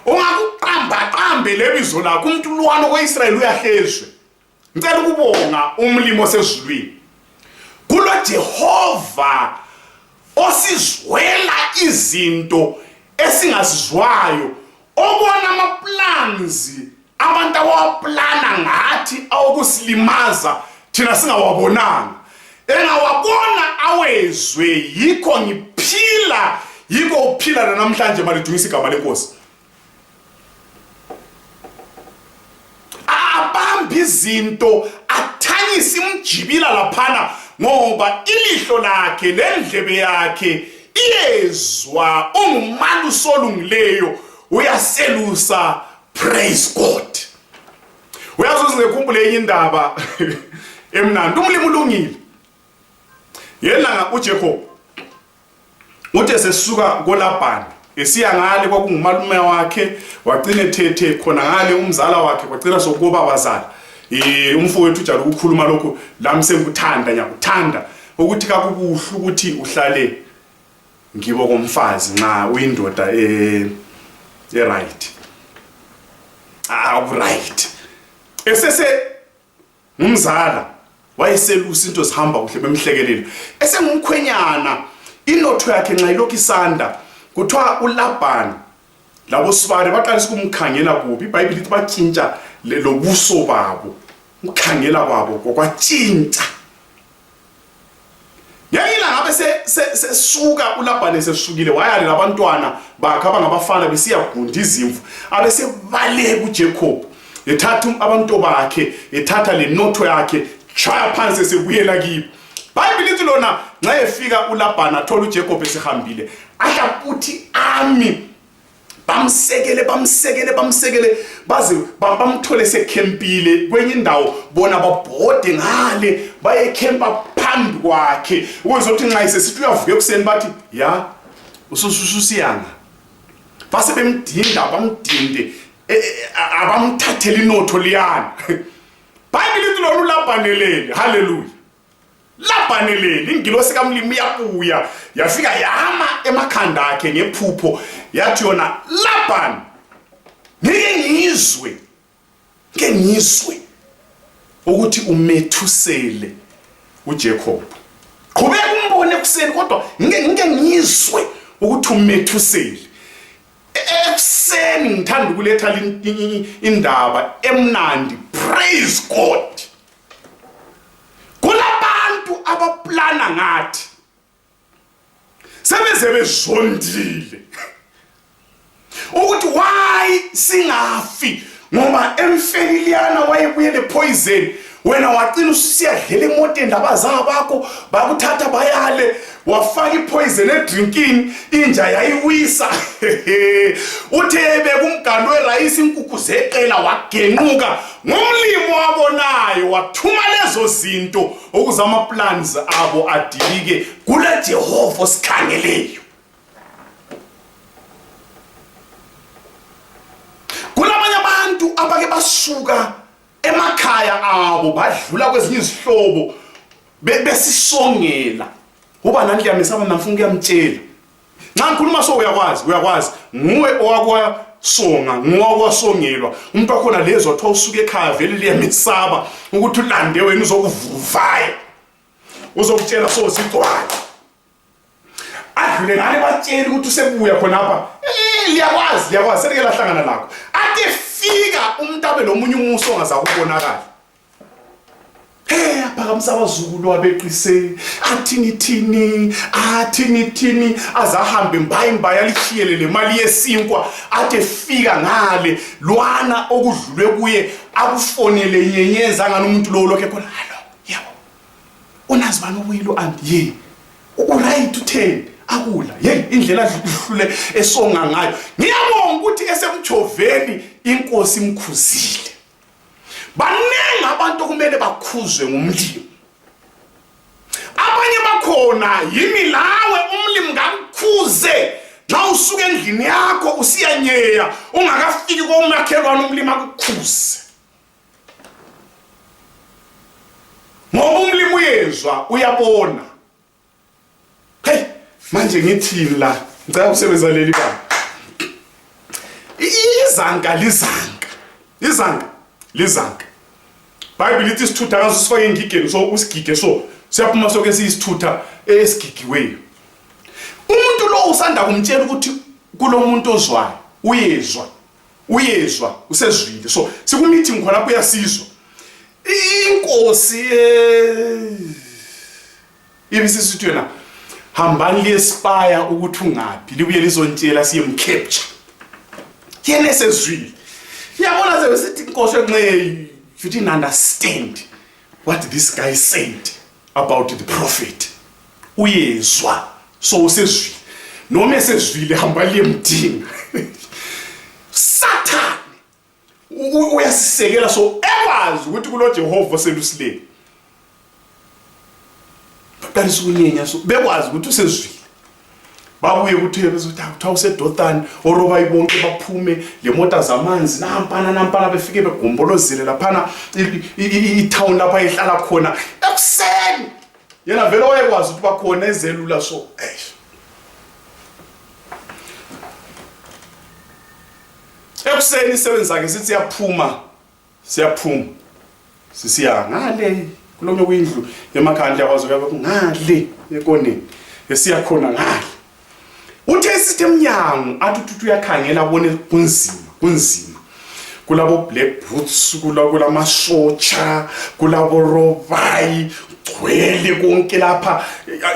ungakuqamba lebizo lakho umuntu luwano koIsrael uyahlezwe. Ngicela ukubonga umlimo osezulwini kulo Jehova osizwela izinto esingazizwayo obona amaplans abantu abaplana ngathi awokusilimaza thina singawabonanga engawabona awezwe yikho ngiphila yikho uphila namhlanje malidumisa igama lenkosi. Abambi izinto athanyisa imjibila laphana ngoba ilihlo lakhe lendlebe yakhe iyezwa ungumali solungileyo uyaselusa. Praise God. Uyazuza ngekhumbule enye indaba emnandi umlimi ulungile yena uJacob uthe sesuka koLabhani esiya ngale kwakungumalume wakhe wagcina ethethe khona ngale umzala wakhe kwagcina sokuba bazala umfowethu ujalo ukukhuluma lokho lami sengikuthanda ngiyakuthanda ukuthi kakubuhle ukuthi uhlale ngibo komfazi nxa uyindoda right right. Esese ngumzala wayeselusa into zihamba kuhle bemhlekelele. Esengumkhwenyana inotho yakhe nxa ilokhu isanda kuthiwa uLabhani labo sibare baqalisa ukumkhangela kubi. iBhayibheli lithi batshintsha lobuso babo, ukukhangela kwabo kwatshintsha. Yayila ngabe sesuka uLabhani sesukile wayale labantwana bakhe abangabafana besiyagunda izimvu abese baleka uJacob ethatha abantu bakhe ethatha lenotho yakhe chaya phansi sebuyela kibo. iBhayibheli lithi lona nxa efika uLabhani athola uJacob esehambile ahlaputhi ami bamsekele baze bamthole sekhempile kwenye indawo bona babhode ngale baye campa phambi kwakhe ukuze uthi nxa isesithi uyavuka ekuseni bathi ya ususiyanga base bemdinda bamdinde abamthathela inotho liyana. iBhayibheli lithi lona uLabhaneleli, haleluya, Labhaneleli ingilosi kaMlimi yabuya yafika yama emakhanda akhe ngephupho yathi yona Labhani ngeke ngizwe ukuthi umethusele uJacob. Qhubeka umbone ekuseni kodwa ngeke ngizwe ukuthi umethusele. Ekuseni ngithanda ukuletha indaba emnandi. Praise God. Kulabantu abaplana ngathi sebeze bezondile ukuthi why singafi ngoba emfeniliyana wayebuye le poison wena wacina usiyadlela emoto endaba zabakho bakuthatha bayale wafaka ipoison edrinkini inja yayiwisa uthebe kumganu werayisi inkukhu zeqela wagenquka ngomlimo wabonayo wathuma lezo zinto ukuze ama plans abo adilike kule Jehova osikhangeleyo. Kulabanye abantu abake basuka emakhaya abo badlula kwezinye izihlobo besisongela uba nandle yamesaba namfuna ukuyamtshela nxa ngikhuluma so uyakwazi nguwe owakwasonga ngowakwasongelwa umuntu wakhona lezo wathi usuke ekhaya vele liyamesaba ukuthi ulande wena uzokuvuvaya uzokutshela so sigcwala adlule ngale batshela ukuthi usebuya khona apha liyakwazi selike lahlangana lakho ade fika umuntu abe nomunye umuso ongazakubonakala aphakamisa abazukulu abeqise athini azahambe mbayi alishiyele le mali yesinkwa ade fika ngale lwana okudlulwe kuye akufonele nyenyeza ngani umuntu lo lokho khona halo yabo unazi bani ubuyilo and right to 10 akula indlela adlule esonga ngayo ngiyabonga ukuthi esemjoveni inkosi imkhuzile. Banengi abantu kumele bakhuzwe ngumlimo. Abanye bakhona yimi lawe umlimi ngakukhuze nxa usuke endlini yakho usiyanyeya ungakafiki komakhelwane umlimi akukhuze. Ngoba umlimi uyezwa uyabona. Manje ngithini la ngicela usebenza leli bani. Izanga. iBhayibheli lithi isithutha akasifake engigeni so usigige so siyaphuma soke siyisithutha esigigiweyo. Umuntu lo usanda kumtshela ukuthi kulomuntu ozwayo uyezwa usezwile so sikumeeting khona lapho uyasizwa inkosi ibisisithi yena hambani liyespire ukuthi ungaphi libuye lizontshela siyemcapture yena esezwile. Yabona sesithi inkosi enxe you didn't understand what this guy said about the prophet. Uyezwa so usezwile noma esezwile hamba liyemdinga. Satan uyasisekela so ekwazi ukuthi kulo Jehova oselusile baqalisa ukunyenya so bekwazi ukuthi usezwile babuye ukuthi bezothi useDothani oroba ibonke baphume le mota zamanzi nampana befike begombolozele laphana itown lapha ehlala khona ekuseni yena vele wayekwazi ukuthi bakhona ezelula so ekuseni isebenza ke sithi siyaphuma sisiya ngale kulonke kwindlu emakhaya yakwazi ngale ekoneni esiya khona ngale uthe isystem yangu athi uyakhangela abone kunzima kulabo black boots kulama socha kulabo robayi gwele konke lapha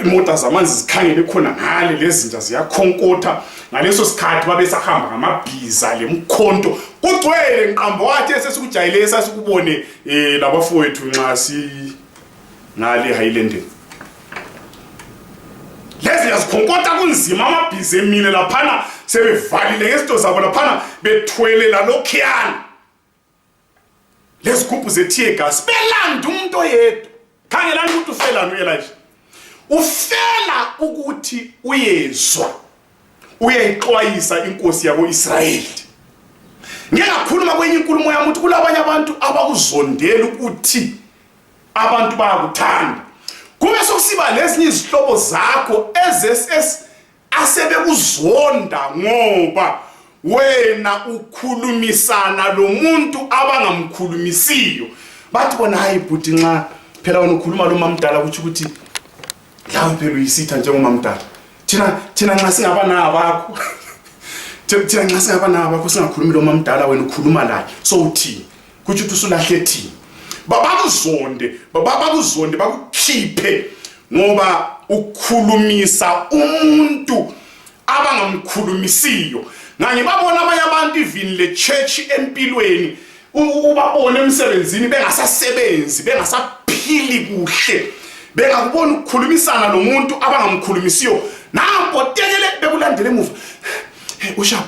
imoto zamanzi zikhangele khona ngale lezinja ziyakhonkotha ngaleso sikhathi babe sahamba ngamabhiza lemkhonto kugcwele nqambo wathi esesikujayile sasikubone labafowethu nxa si ngale Highlandeni lezi yazikhonkotha kunzima amabhiza emile laphana sebevalile ngezinto zabo laphana bethwele la lokhiyana lezigubhu ze-tear gas belanda umuntu oyedwa khangelani ukuthi ufelani uElisha ufela ukuthi uyezwa uyayixwayisa inkosi yako-Israyeli ngingakhuluma kwenye inkulumo yami ukuthi kulabanye abantu abakuzondela ukuthi abantu bayakuthanda kube sokusiba lezinye izihlobo zakho asebekuzonda ngoba wena ukhulumisana lo muntu abangamkhulumisiyo bathi bona hayi bhuti nxa phela wena ukhuluma lo mamdala ukuthi lawe phela uyisitha njengomamdala thina nxa singabana abakho thina nxa singabana abakho singakhulumi lo mamdala wena ukhuluma laye so uthini kuthi usulahle thina bakuzonde bakukhiphe ngoba ukhulumisa umuntu abangamkhulumisiyo nganye babona abanye abantu even le church empilweni ubabone emsebenzini bengasasebenzi bengasaphili kuhle bengakubona ukukhulumisana nomuntu abangamkhulumisiyo nampo tekele bekulandele emuva ushap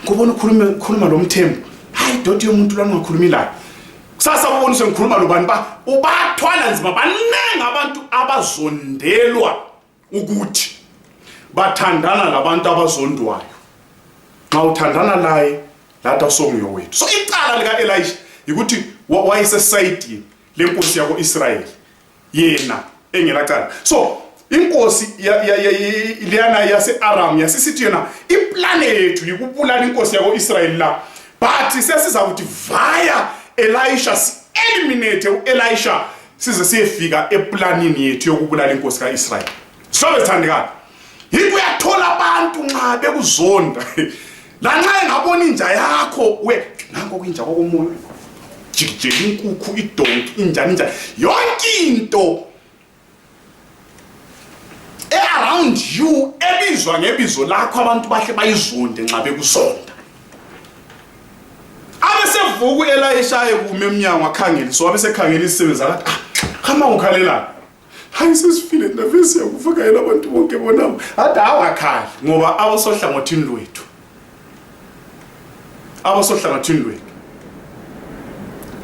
ngobona ukukhuluma lo Mthembo hayi doti yomuntu lana ungakhulumi la sasa ubona sengikhuluma lo bani ubathwala nzima banengi abantu abazondelwa ukuthi bathandana labantu abazondwayo nxa uthandana laye lata songiyowethu so icala lika Elisha ukuthi wayesesayidini lenkosi yako-Israyeli yena engelacala so inkosi leyana yase-Aram yasisithi yena iplane yethu yikubulala inkosi yako-Israyeli la but sesiza ukuthi vaya Elisha si-eliminate u-Elisha size siyefika eplanini yethu yokubulala inkosi ka-Israyeli so bethandekayo yikho uyathola abantu nxa bekuzonda lanxa engabona inja yakho nanko kwinja kokomoya jikijela inkukhu idonki injani yonke into around you ebizwa ngebizo lakho abantu bahle bayizonde nxa bekuzonda abesevuka uElisha ekume emnyango akhangele so abesekhangela isisebenza kathi khama ukhalela hayi sesifile ndavesi yakufaka yena abantu bonke bonabo ade awakhali ngoba abosohlangothini lwethu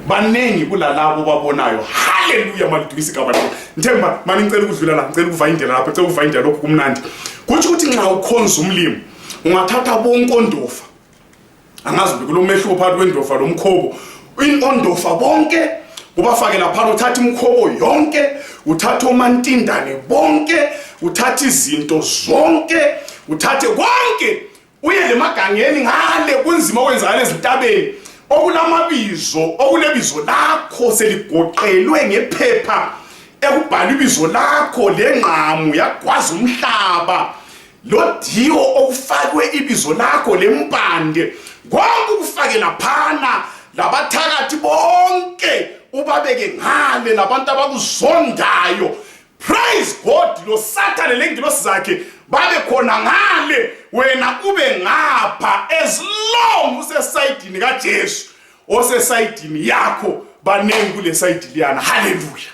banengi kulalabo babonayo haleluya malidukisi kabantu ngithemba mani ngicela ukudlula la ngicela ukuva indlela lapha ngicela ukuva indlela lokhu kumnandi kuthi ukuthi nxa ukhonza umlimi ungathatha bonke ondofa angazi kulo mehluko phakathi kwendofa lomkhobo ondofa bonke ubafake lapha uthatha imkhobo yonke uthatha omantindane bonke uthatha izinto zonke uthathe konke uye lemagangeni ngale kunzima okwenzakala ezintabeni okulebizo lakho seligoqelwe ngephepha ekubhala ibizo lakho lengqamu yagwaza umhlaba lodiwo okufakwe ibizo lakho lempande konke ukufake laphana labathakathi bonke ubabeke ngale labantu abakuzondayo praise God lo Satan lengilosi zakhe babe khona ngale wena ube ngapha as long usesayidini kaJesu osesayidini yakho banengi kule sayidi liyana haleluya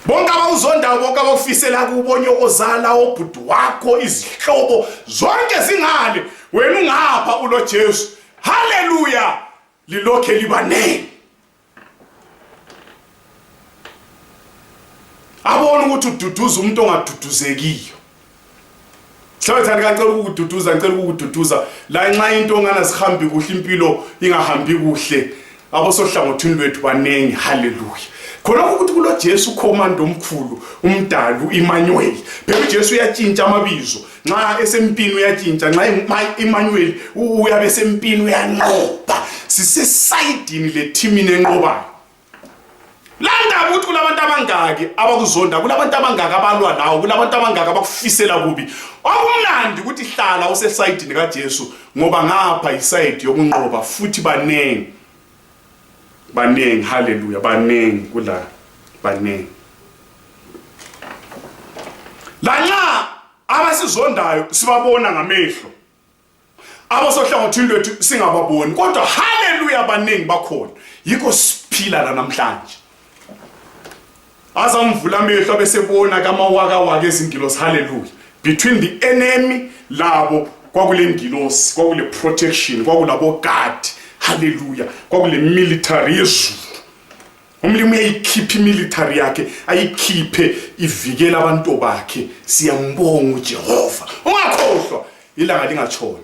bonke abawuzondayo bonke abafisela kubonyokozala obhudu wakho izihlobo zonke zingale wena ungapha ulo Jesu haleluya lilokhe libanengi abona ukuthi ududuza umuntu ongaduduzekiyo Hlawethani kancela ukududuza la nxa into ongana sihambi kuhle impilo ingahambi kuhle abosohlangothini lwethu banengi haleluya khona ukuthi kulo Jesu command omkhulu umdali uEmmanuel phela uJesu uyatshintsha amabizo nxa esempini uyatshintsha nxa Emmanuel uyabe esempini uyanqoba sise sidini le teamini enqobayo landa ukuthi kulabantu abangaki abakuzonda kulabantu abangaki abalwa nawo kulabantu abangaki abakufisela kubi okumnandi ukuthi hlala use sidini kaJesu ngoba ngapha iside yokunqoba futhi banengi haleluya banengi kula banengi lana abasizondayo sibabona ngamehlo abasohlangothini lwethu singababoni kodwa haleluya banengi bakhona yikho siphila la namhlanje azamvula amehlo abesebona kamawaka ezingilosi haleluya between the enemy labo kwakule ngilosi kwakule protection kwakulabo guard haleluya kwakule military yezulu umlimi uyayikhipha military yakhe ayikhiphe ivikela abantu bakhe siyambonga uJehova ungakhohlwa ilanga lingatshona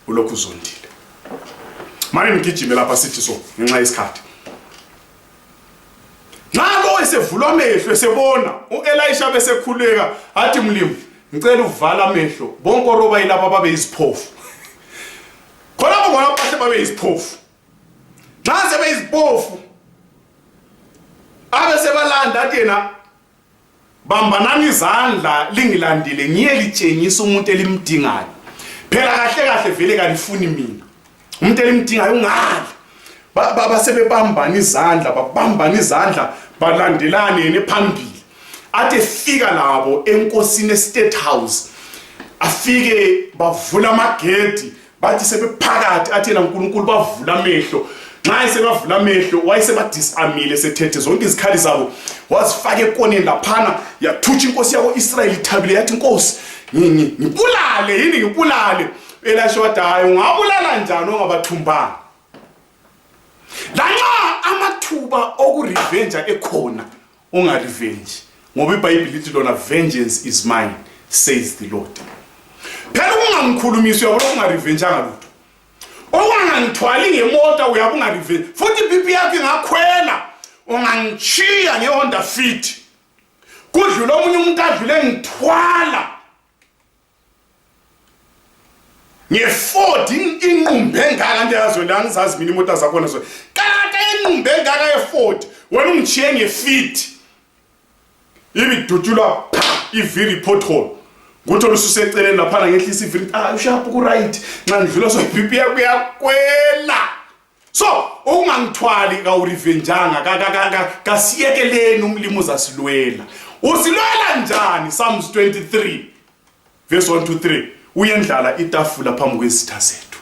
ulokhu uzondile manje ngigijime lapha sithi so ngenxa yesikhathi nalo esevulwa amehlo esebona uElisha besekhuleka athi mlimi ngicela uvala amehlo bonke oroba yilapha babe iziphofu khona bona bahle babe iziphofu nxa sebe iziphofu abe sebalanda athi yena bambanani izandla lingilandile ngiyelitshengisa umuntu elimdingayo phela kahle vele kalifuni mina umuntu elimdingayo ungali baba sebebambana izandla balandelane nephambili athi fika labo enkosini estate house afike bavula amagedi bathi sebephakathi athi yena uNkulunkulu bavula amehlo nxa sebavula amehlo wayesebadisamile sethethe zonke izikhali zabo wazifaka ekoneni laphana yathutsha inkosi yako Israel ithabile yathi inkosi ngibulale yini ngibulale Elisha wathi hayi ungabulala njani ongabathumbanga lanxa amathuba okurevenge ekhona ungarevenge ngoba iBhayibheli lithi lona vengeance is mine says the Lord phela ungangikhulumisi uyabona ungarevengeanga lutho ungangithwali ngemoto uyabunga revenge futhi ipipi yakhe ngakhwela ungangichiya ngeHonda Fit kudlula omunye umuntu adlule ngithwala ngeFord inqumbe engaka nje yazo la ngizazi mina imoto zakhona zo kanti inqumbe engaka yeFord wena ungichiye ngeFit ibidutshulwa iviri pothole ngutho lususeceleni lapha ngehlisa iviri ushapha ku right nxa ngidlula so ipipi yakho yakwela so ungangithwali ka urevengeanga kasiyekeleni umlimo zasilwela usilwela njani Psalms 23 verse 1 to 3 uyendlala itafula phambi kwezitha zethu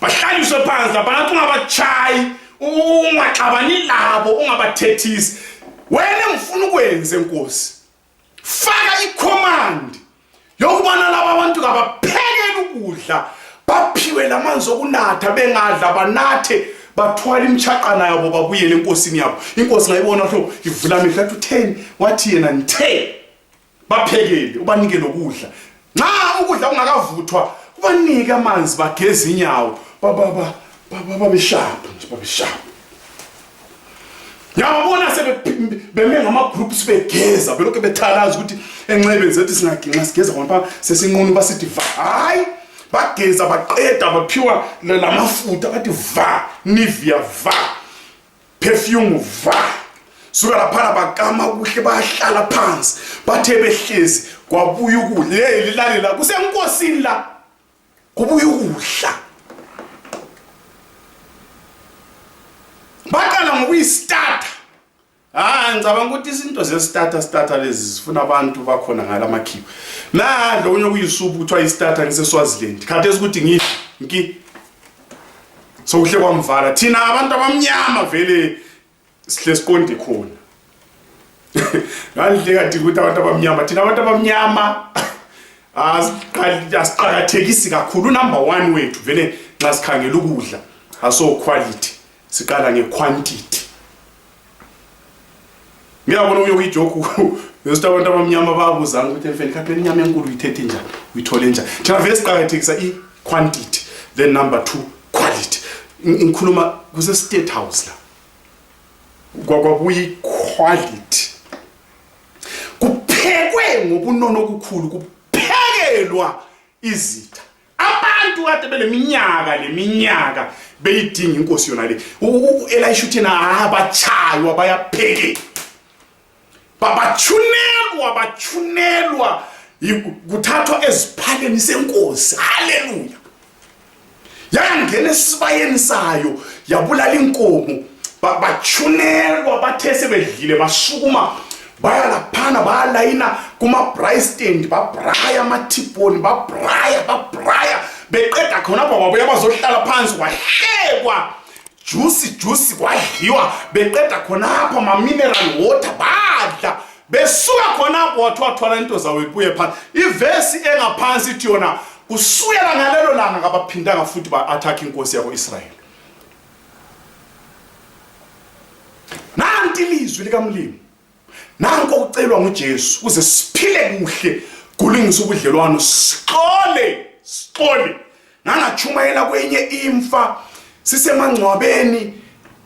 bahlaliswe phansi lapha ungabachayi ungaxabani labo ungabathethisi wena ngifuna ukwenze Nkosi faka icommand yokubana laba abantu kabaphekele ukudla baphiwe lamanzi okunatha bengadla banathe bathwala imchaqana yabo babuyele enkosini yabo inkosi ngayibona lo ivula amehlo athi 10 wathi yena 10 baphekele ubanike lokudla nxa ukudla ungakavuthwa ubanike amanzi bageze inyawo babeshapha yabona sebeme ngama groups begeza belokho bethalaza ukuthi enxebe zethu singaginqa sigeza khona sesinqunu basithi va hayi bageza baqeda baphiwa lamafuta bathi va Nivea va perfume va suka lapha bakama kuhle bahlala phansi bathe behlezi kwabuya ukudla lilalela kusenkosini la kubuya ukudla baqala ngokuyistart ngicabanga ukuthi izinto zestarter lezi zifuna abantu bakhona ngala makhiwo nadlo unye kuyisupu kuthiwa istarter ngiseswaziland khathi ukuthi ngi sokuhle kwamvala thina abantu abamnyama vele sihle sikonde khona ngandle kathi ukuthi abantu abamnyama thina abantu abamnyama asiqakathekisi kakhulu number 1 wethu vele nxa sikhangela ukudla aso quality siqala ngequantity ngiyabona uyokuyijoke ngesithu abantu abamnyama babuzana ukuthi mfeni kaphe inyama enkulu uyithethe njani uyithole njani thina vele siqakathekisa iquantity then number 2 quality ngikhuluma kuse State House la kwakuyi quality kuphekwe ngobunono okukhulu kuphekelwa izitha abantu kade leminyaka beyidinga inkosi yona le Elisha uthina abachaywa bayapheke bachunelwa kuthathwa eziphaleni senkosi haleluya yangena esibayeni sayo yabulala inkomo bachunelwa bathe sebedlile basukuma baya laphana bayalayina kuma braai stand babraya amathiponi babraya beqeda khona babuya bazohlala phansi kwahlekwa juicy kwadliwa beqeda khona apha ma mineral water badla besuka khona apho wathwala into zawo ibuye phansi ivesi engaphansi ithi yona kusukela ngalelo langa ngabaphindanga futhi ba-attack inkosi yako Israel. Nanti ilizwi likaMlimi nanko ucelwa nguJesu kuze siphile kuhle kulungisa ubudlelwano siqole ngangachumayela kwenye imfa sisemangcwabeni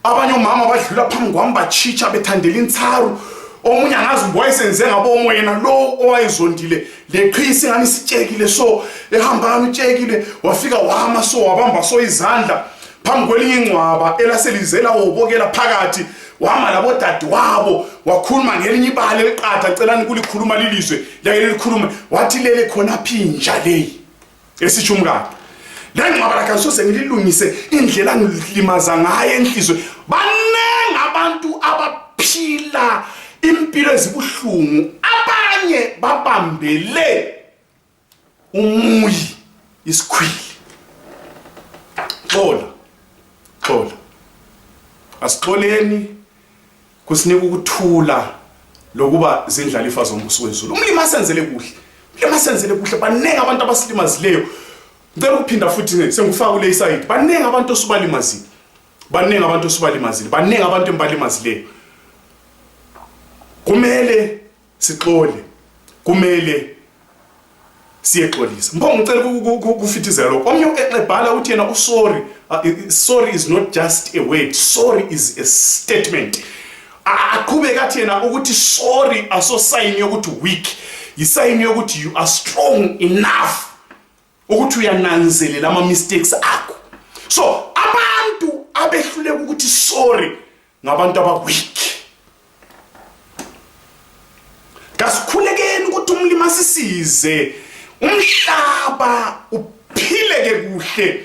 abanye omama badlula phambi kwami bachicha bethandela intsaru omunye angazi ngowayesenze ngabo yena lo owayezondile leqhisi ngani sitshekile so ehamba ngitshekile wafika wama so wabamba so izandla phambi kwelinye ingcwaba elaselizela wobokela phakathi wama labo dadi wabo wakhuluma ngelinye ibale liqatha celani kulikhuluma lilizwe yake likhuluma wathi lele khona phinja leyi esitsho umkakhe la ngcwaba lakhe sose ngililungise indlela ngilimaza ngaye enhlizwe banengi abantu abaphila impilo ezibuhlungu abanye babambele umuyi isikhwili xola asixoleni kusinika ukuthula lokuba zindlalifa zombuso wezulu umlimi asenzele kuhle banengi abantu abasilimazileyo ngicela ukuphinda futhi sengifaka kule iside banengi abantu osubalimazile banengi abantu embalimazileyo kumele sixole kumele siyexolisa mbongo ngicela ukufithizela lokho omnye exebhala uthi yena sorry is not just a word, sorry is a statement. Akube kathi yena ukuthi sorry aso sign yokuthi weak, yisign yokuthi you are strong enough ukuthi uyananzelela ama mistakes akho. So abantu abehluleka ukuthi sorry ngabantu abaweak. Kasikhulekeni ukuthi umlimi asisize umhlaba uphileke kuhle.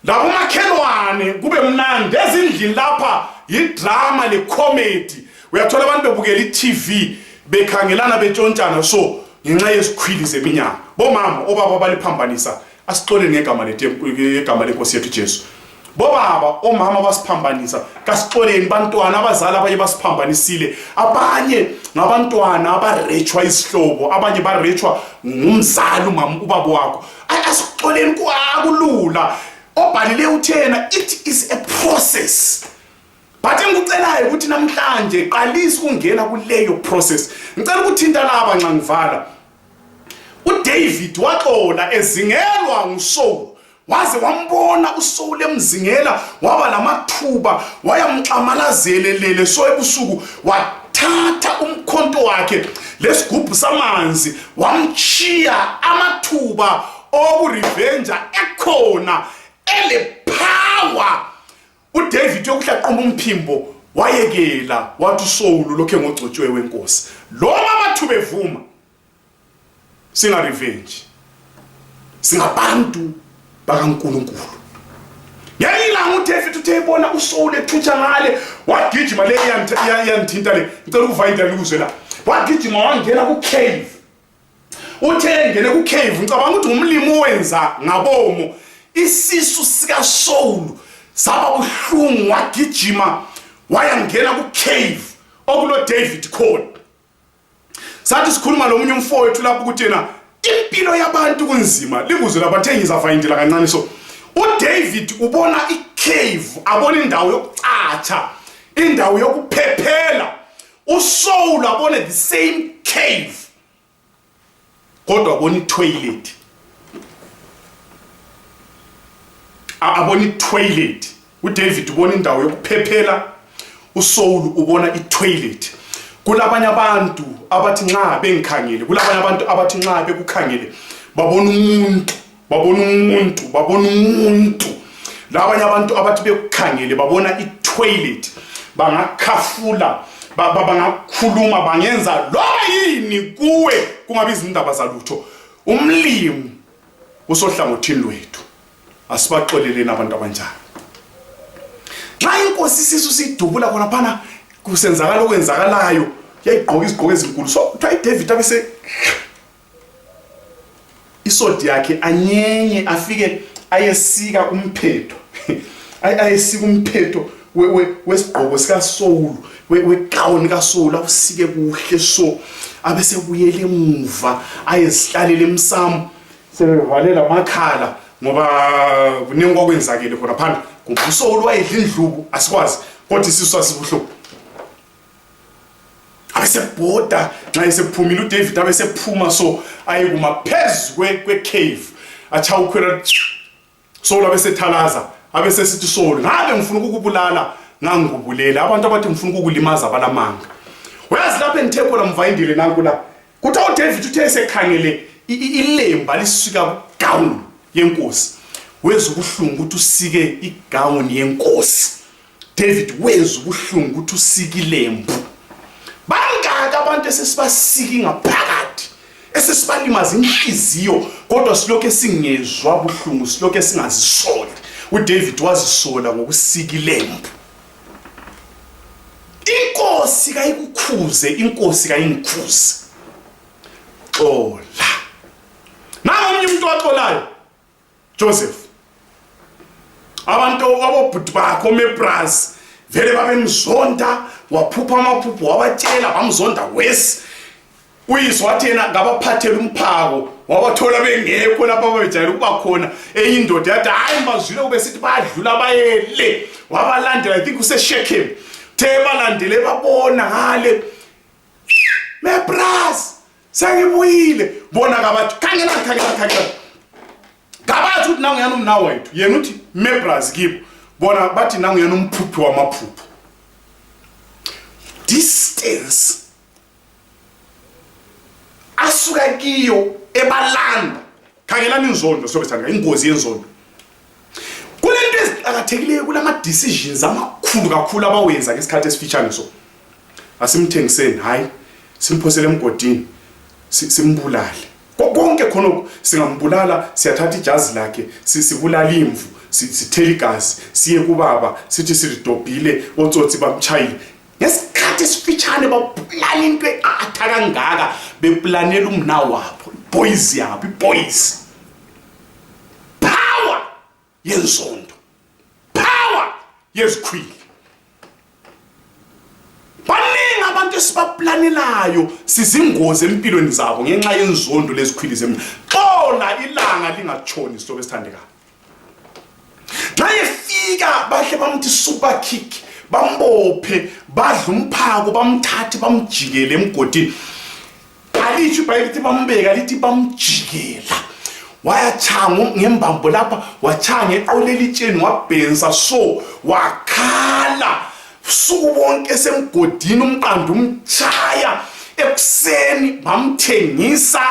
Labo makhelwane kube mnandi ezindlini lapha yidrama le comedy. Uyathola abantu bebukela iTV bekhangelana betshontsana so ngenxa yesikhwili zeminyaka. Bomama obaba baliphambanisa asixole ngegama lenkosi yethu Jesu. Bobaba omama basiphambanisa kasixoleni bantwana abazali abanye basiphambanisile abanye ngabantwana abarechwa isihlobo abanye barechwa ngumzali ubaba wakho asixoleni kwakulula obhalile uthena it is a process but ngikucelayo ukuthi namhlanje qalisa ukungena kuleyo process ngicela ukuthinta laba nxa ngivala uDavid waxola ezingelwa nguSaul waze wambona uSaul emzingela waba lamathuba wayamxamalazele so ebusuku wathatha umkhonto wakhe lesigubhu samanzi wamchiya amathuba okurevenge ekhona elepower. uDavid yokuhlaquma umphimbo wayekela wathi uSaul lokho ngogcotshwe wenkosi lo amathuba evuma singa revenge singabantu bakaNkulunkulu. Yayilanga uDavid uthebona uSaul ethutsha ngale wagijima le yanthinta le ngicela ukuvayida luzwe la wagijima wangena ku cave uthe ngene ku cave ngicabanga ukuthi umlimi owenza ngabomo isisu sika Saul saba buhlungu wagijima wayangena ku cave okulo David khona. Sathi sikhuluma lomunye umfowethu lapho ukuthi yena impilo yabantu kunzima libuzwe labathengisa fayindela kancane so uDavid ubona icave abona indawo yokucatsha indawo yokuphephela uSaul abona the same cave kodwa abona itoilet abona itoilet uDavid ubona indawo yokuphephela, uSaul ubona itoilet. Kulabanye abantu abathi nxa bengikhangele, kulabanye abantu abathi nxa bekukhangele babona umuntu. Labanye abantu abathi bekukhangele babona itoilet, bangakhafula, bangakhuluma, bangenza loba yini kuwe kungabi izindaba zalutho. Umlimi usohlangothini lwethu, asibaxoleleni abantu abanjalo. Nxa inkosi isisu sidubula khona phana kusenzakala okwenzakalayo, yayigqoka izigqoko ezinkulu. So kuthiwa iDavid abese isodi yakhe anyenye afike ayesika umphetho ayesika umphetho wesigqoko sikaSaul, weGawn kaSaul, awusike kuhle so abese buyele emuva ayezihlalela emsamo, sebevalela amakhala ngoba kuningi okwenzakele khona phana. USaul wayedla indlubu asikwazi, kodwa isisu asibuhlungu. Abesebhoda nxa esephumile uDavid abesephuma so ayekuma phezu kwe-cave acha ukhwela. Saul abesethalaza, abesesithi Saul, ngabe ngifuna ukukubulala ngangubulela. Abantu abathi ngifuna ukukulimaza balamanga. Uyazi lapho engithe khona mvayindile nanku la, kuthiwa uDavid uthe esekhangele ilemba lisika kuGawn yenkosi, wezwa ubuhlungu ukuthi usike iGawn yenkosi. David wezwa ubuhlungu ukuthi usike ilembu. Bangaka abantu esesibasiki ngaphakathi, esesibalimaza inhliziyo, kodwa silokho singezwa ubuhlungu, silokho singazisoli. uDavid wazisola ngokusika ilembu. Inkosi kayikukhuze, inkosi kayingikhuze. Xola. Nanga umuntu waxolayo, Joseph. Abantu abobhuti bakho meBraz vele babemzonda, waphupha amaphupho wabatshela bamzonda wesi. Uyise wathi yena ngabaphathela umphako, wabathola bengekho lapha babejayela ukuba khona. Enye indoda yathi hayi bazwile kube sithi badlula bayele, wabalandela. I think useShechem. Balandele babona ngale meBraz sengibuyile, bona kabathi khangela. Ngabathi uthi nangu yana umnawo wethu, yena uthi meBraz kibo, bona bathi nangu yana umphupho wamaphupho. Distance asuka kiyo ebalanda. Khangelani inzondo sobethanda, ingozi yenzondo. Kulento eziqhakathekileyo, kulama decisions amakhulu kakhulu abawenza ngesikhathi esifitshane so. Asimthengiseni, hayi simphosele emgodini, simbulale. Konke khona singambulala, siyathatha ijazi lakhe, sibulala imvu, sithela igazi, siye kubaba, sithi siridobhile, otsotsi bamchayile. Ngesikhathi esifitshane babulala into eqatha kangaka, beplanela umnawo wapho, boys yabo, boys. Power yenzondo, power yezikhwili. Baningi abantu esibaplanelayo sizingozi empilweni zabo ngenxa yenzondo lezikhwili zemna. Xola ilanga lingatshoni sithobe esithandekayo. Nxa efika bahle bamthi super kick, bambophe, badla umphako, bamthathe bamjikele emgodini. Alithi bayithi bambeka, lithi bamjikela. Wayachanga ngembambo lapha, wachanga eqolelitsheni, wabhensa so, wakhala. Suku bonke esemgodini umqando umchaya. Ekuseni bamthengisa,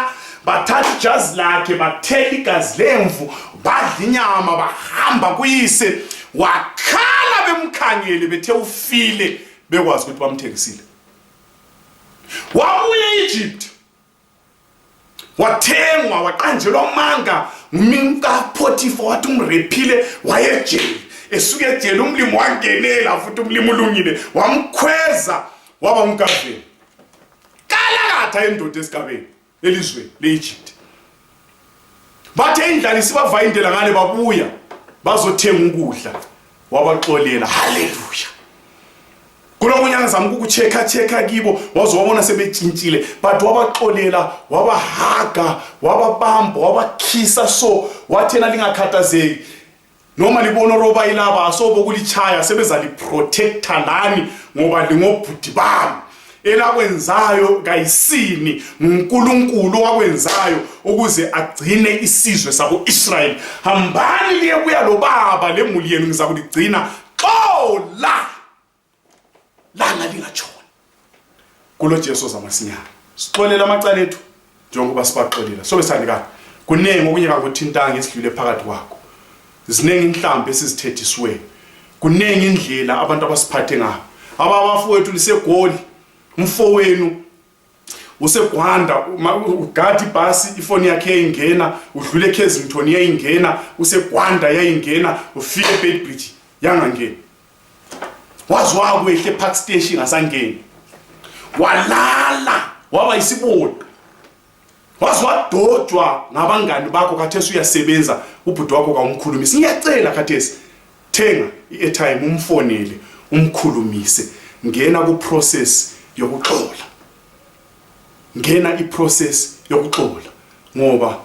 bathatha ijazi lakhe, bathela igazi lemvu, badla inyama, bahamba kuyise. Wakhala bemkhangele bethe ufile, bekwazi ukuthi bamthengisile. Wabuya eEgypt, wathengwa, waqanjelwa amanga nguminka Potifa, wathi umrephile wayejele. Esuke ejele umlimi wangenela, futhi umlimi ulungile, wamkhweza waba umkaveni. Kalakatha indoda esigabeni elizweni leEgypt. Bathe indlala isibavayindela ngale babuya bazothenga ukudla, wabaxolela. Haleluya. Kulokunyanga zami ukucheka kibo, wazobona sebetshintshile, but wabaxolela, wabahaga, wababamba, wabakhisa so, wathena lingakhathazeki. Noma libona roba ilaba asobo kulichaya sebezali protector lani ngoba lingobhuti bami. Elakwenzayo kayisini uNkulunkulu wakwenzayo ukuze agcine isizwe sabo Israel. Hambani liyebuya lo baba lemuli yenu ngizakuligcina xola langa lingatshoni kulo Jesu zamasinyana. Sixolela amacala ethu njengoba sibaxolela. So besandikani kunenge okunye kakuthintanga esidlule phakathi kwakho. Ziningi inhlambe esizithethiswe. Kunenge indlela abantu abasiphathe ngayo. Abafowethu lisegoli, umfowenu useGwanda, ugadi basi ifoni yakhe ingena, udlule eKensington yayingena, useGwanda yayingena, ufike eBedbridge yangangena. Wazwa kwehle Park Station ngasangeni. Walala, waba isiboni. Wazwa dodwa ngabangani bakho khathesi uyasebenza, ubhuti wakho kawumkhulumisi. Ngiyacela khathesi thenga i-airtime umfonele, umkhulumise. Ngena ku process yokuxola. Ngena i-process yokuxola ngoba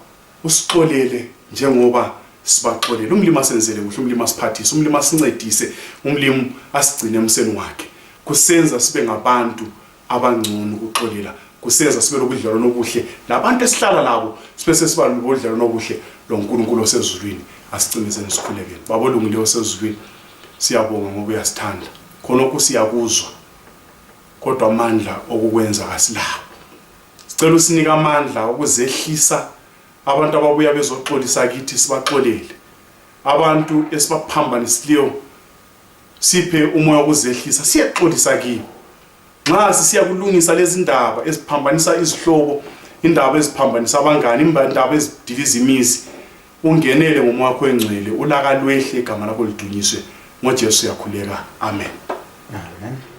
usixolele njengoba sibaxolele. Umlimi asenzele kuhle, umlimi asiphathise, umlimi asincedise, umlimi asigcine emseni wakhe. Kusenza sibe ngabantu abangcono ukuxolela, kusenza sibe nobudlelwano obuhle labantu esihlala labo, sibe sesiba nobudlelwano obuhle loNkulunkulu osezulwini. Asicimezeni sikhulekele. Baba olungileyo osezulwini, siyabonga ngoba uyasithanda. Khonokho siyakuzwa kodwa amandla okukwenza asilapho. Sicela usinike amandla okuzehlisa abantu ababuya bezoxolisa kithi, sibaxolele. Abantu esibaphambanisileyo siphe umoya wokuzehlisa, siyaxolisa kibo. Nxa sisiya kulungisa lezi ndaba eziphambanisa izihlobo, indaba eziphambanisa abangani, indaba ezidiliza imizi, ungenele ngomoya wakho engcwele, ulaka lwehle igama lakho lidunyiswe. NgoJesu yakhuleka. Amen. Amen.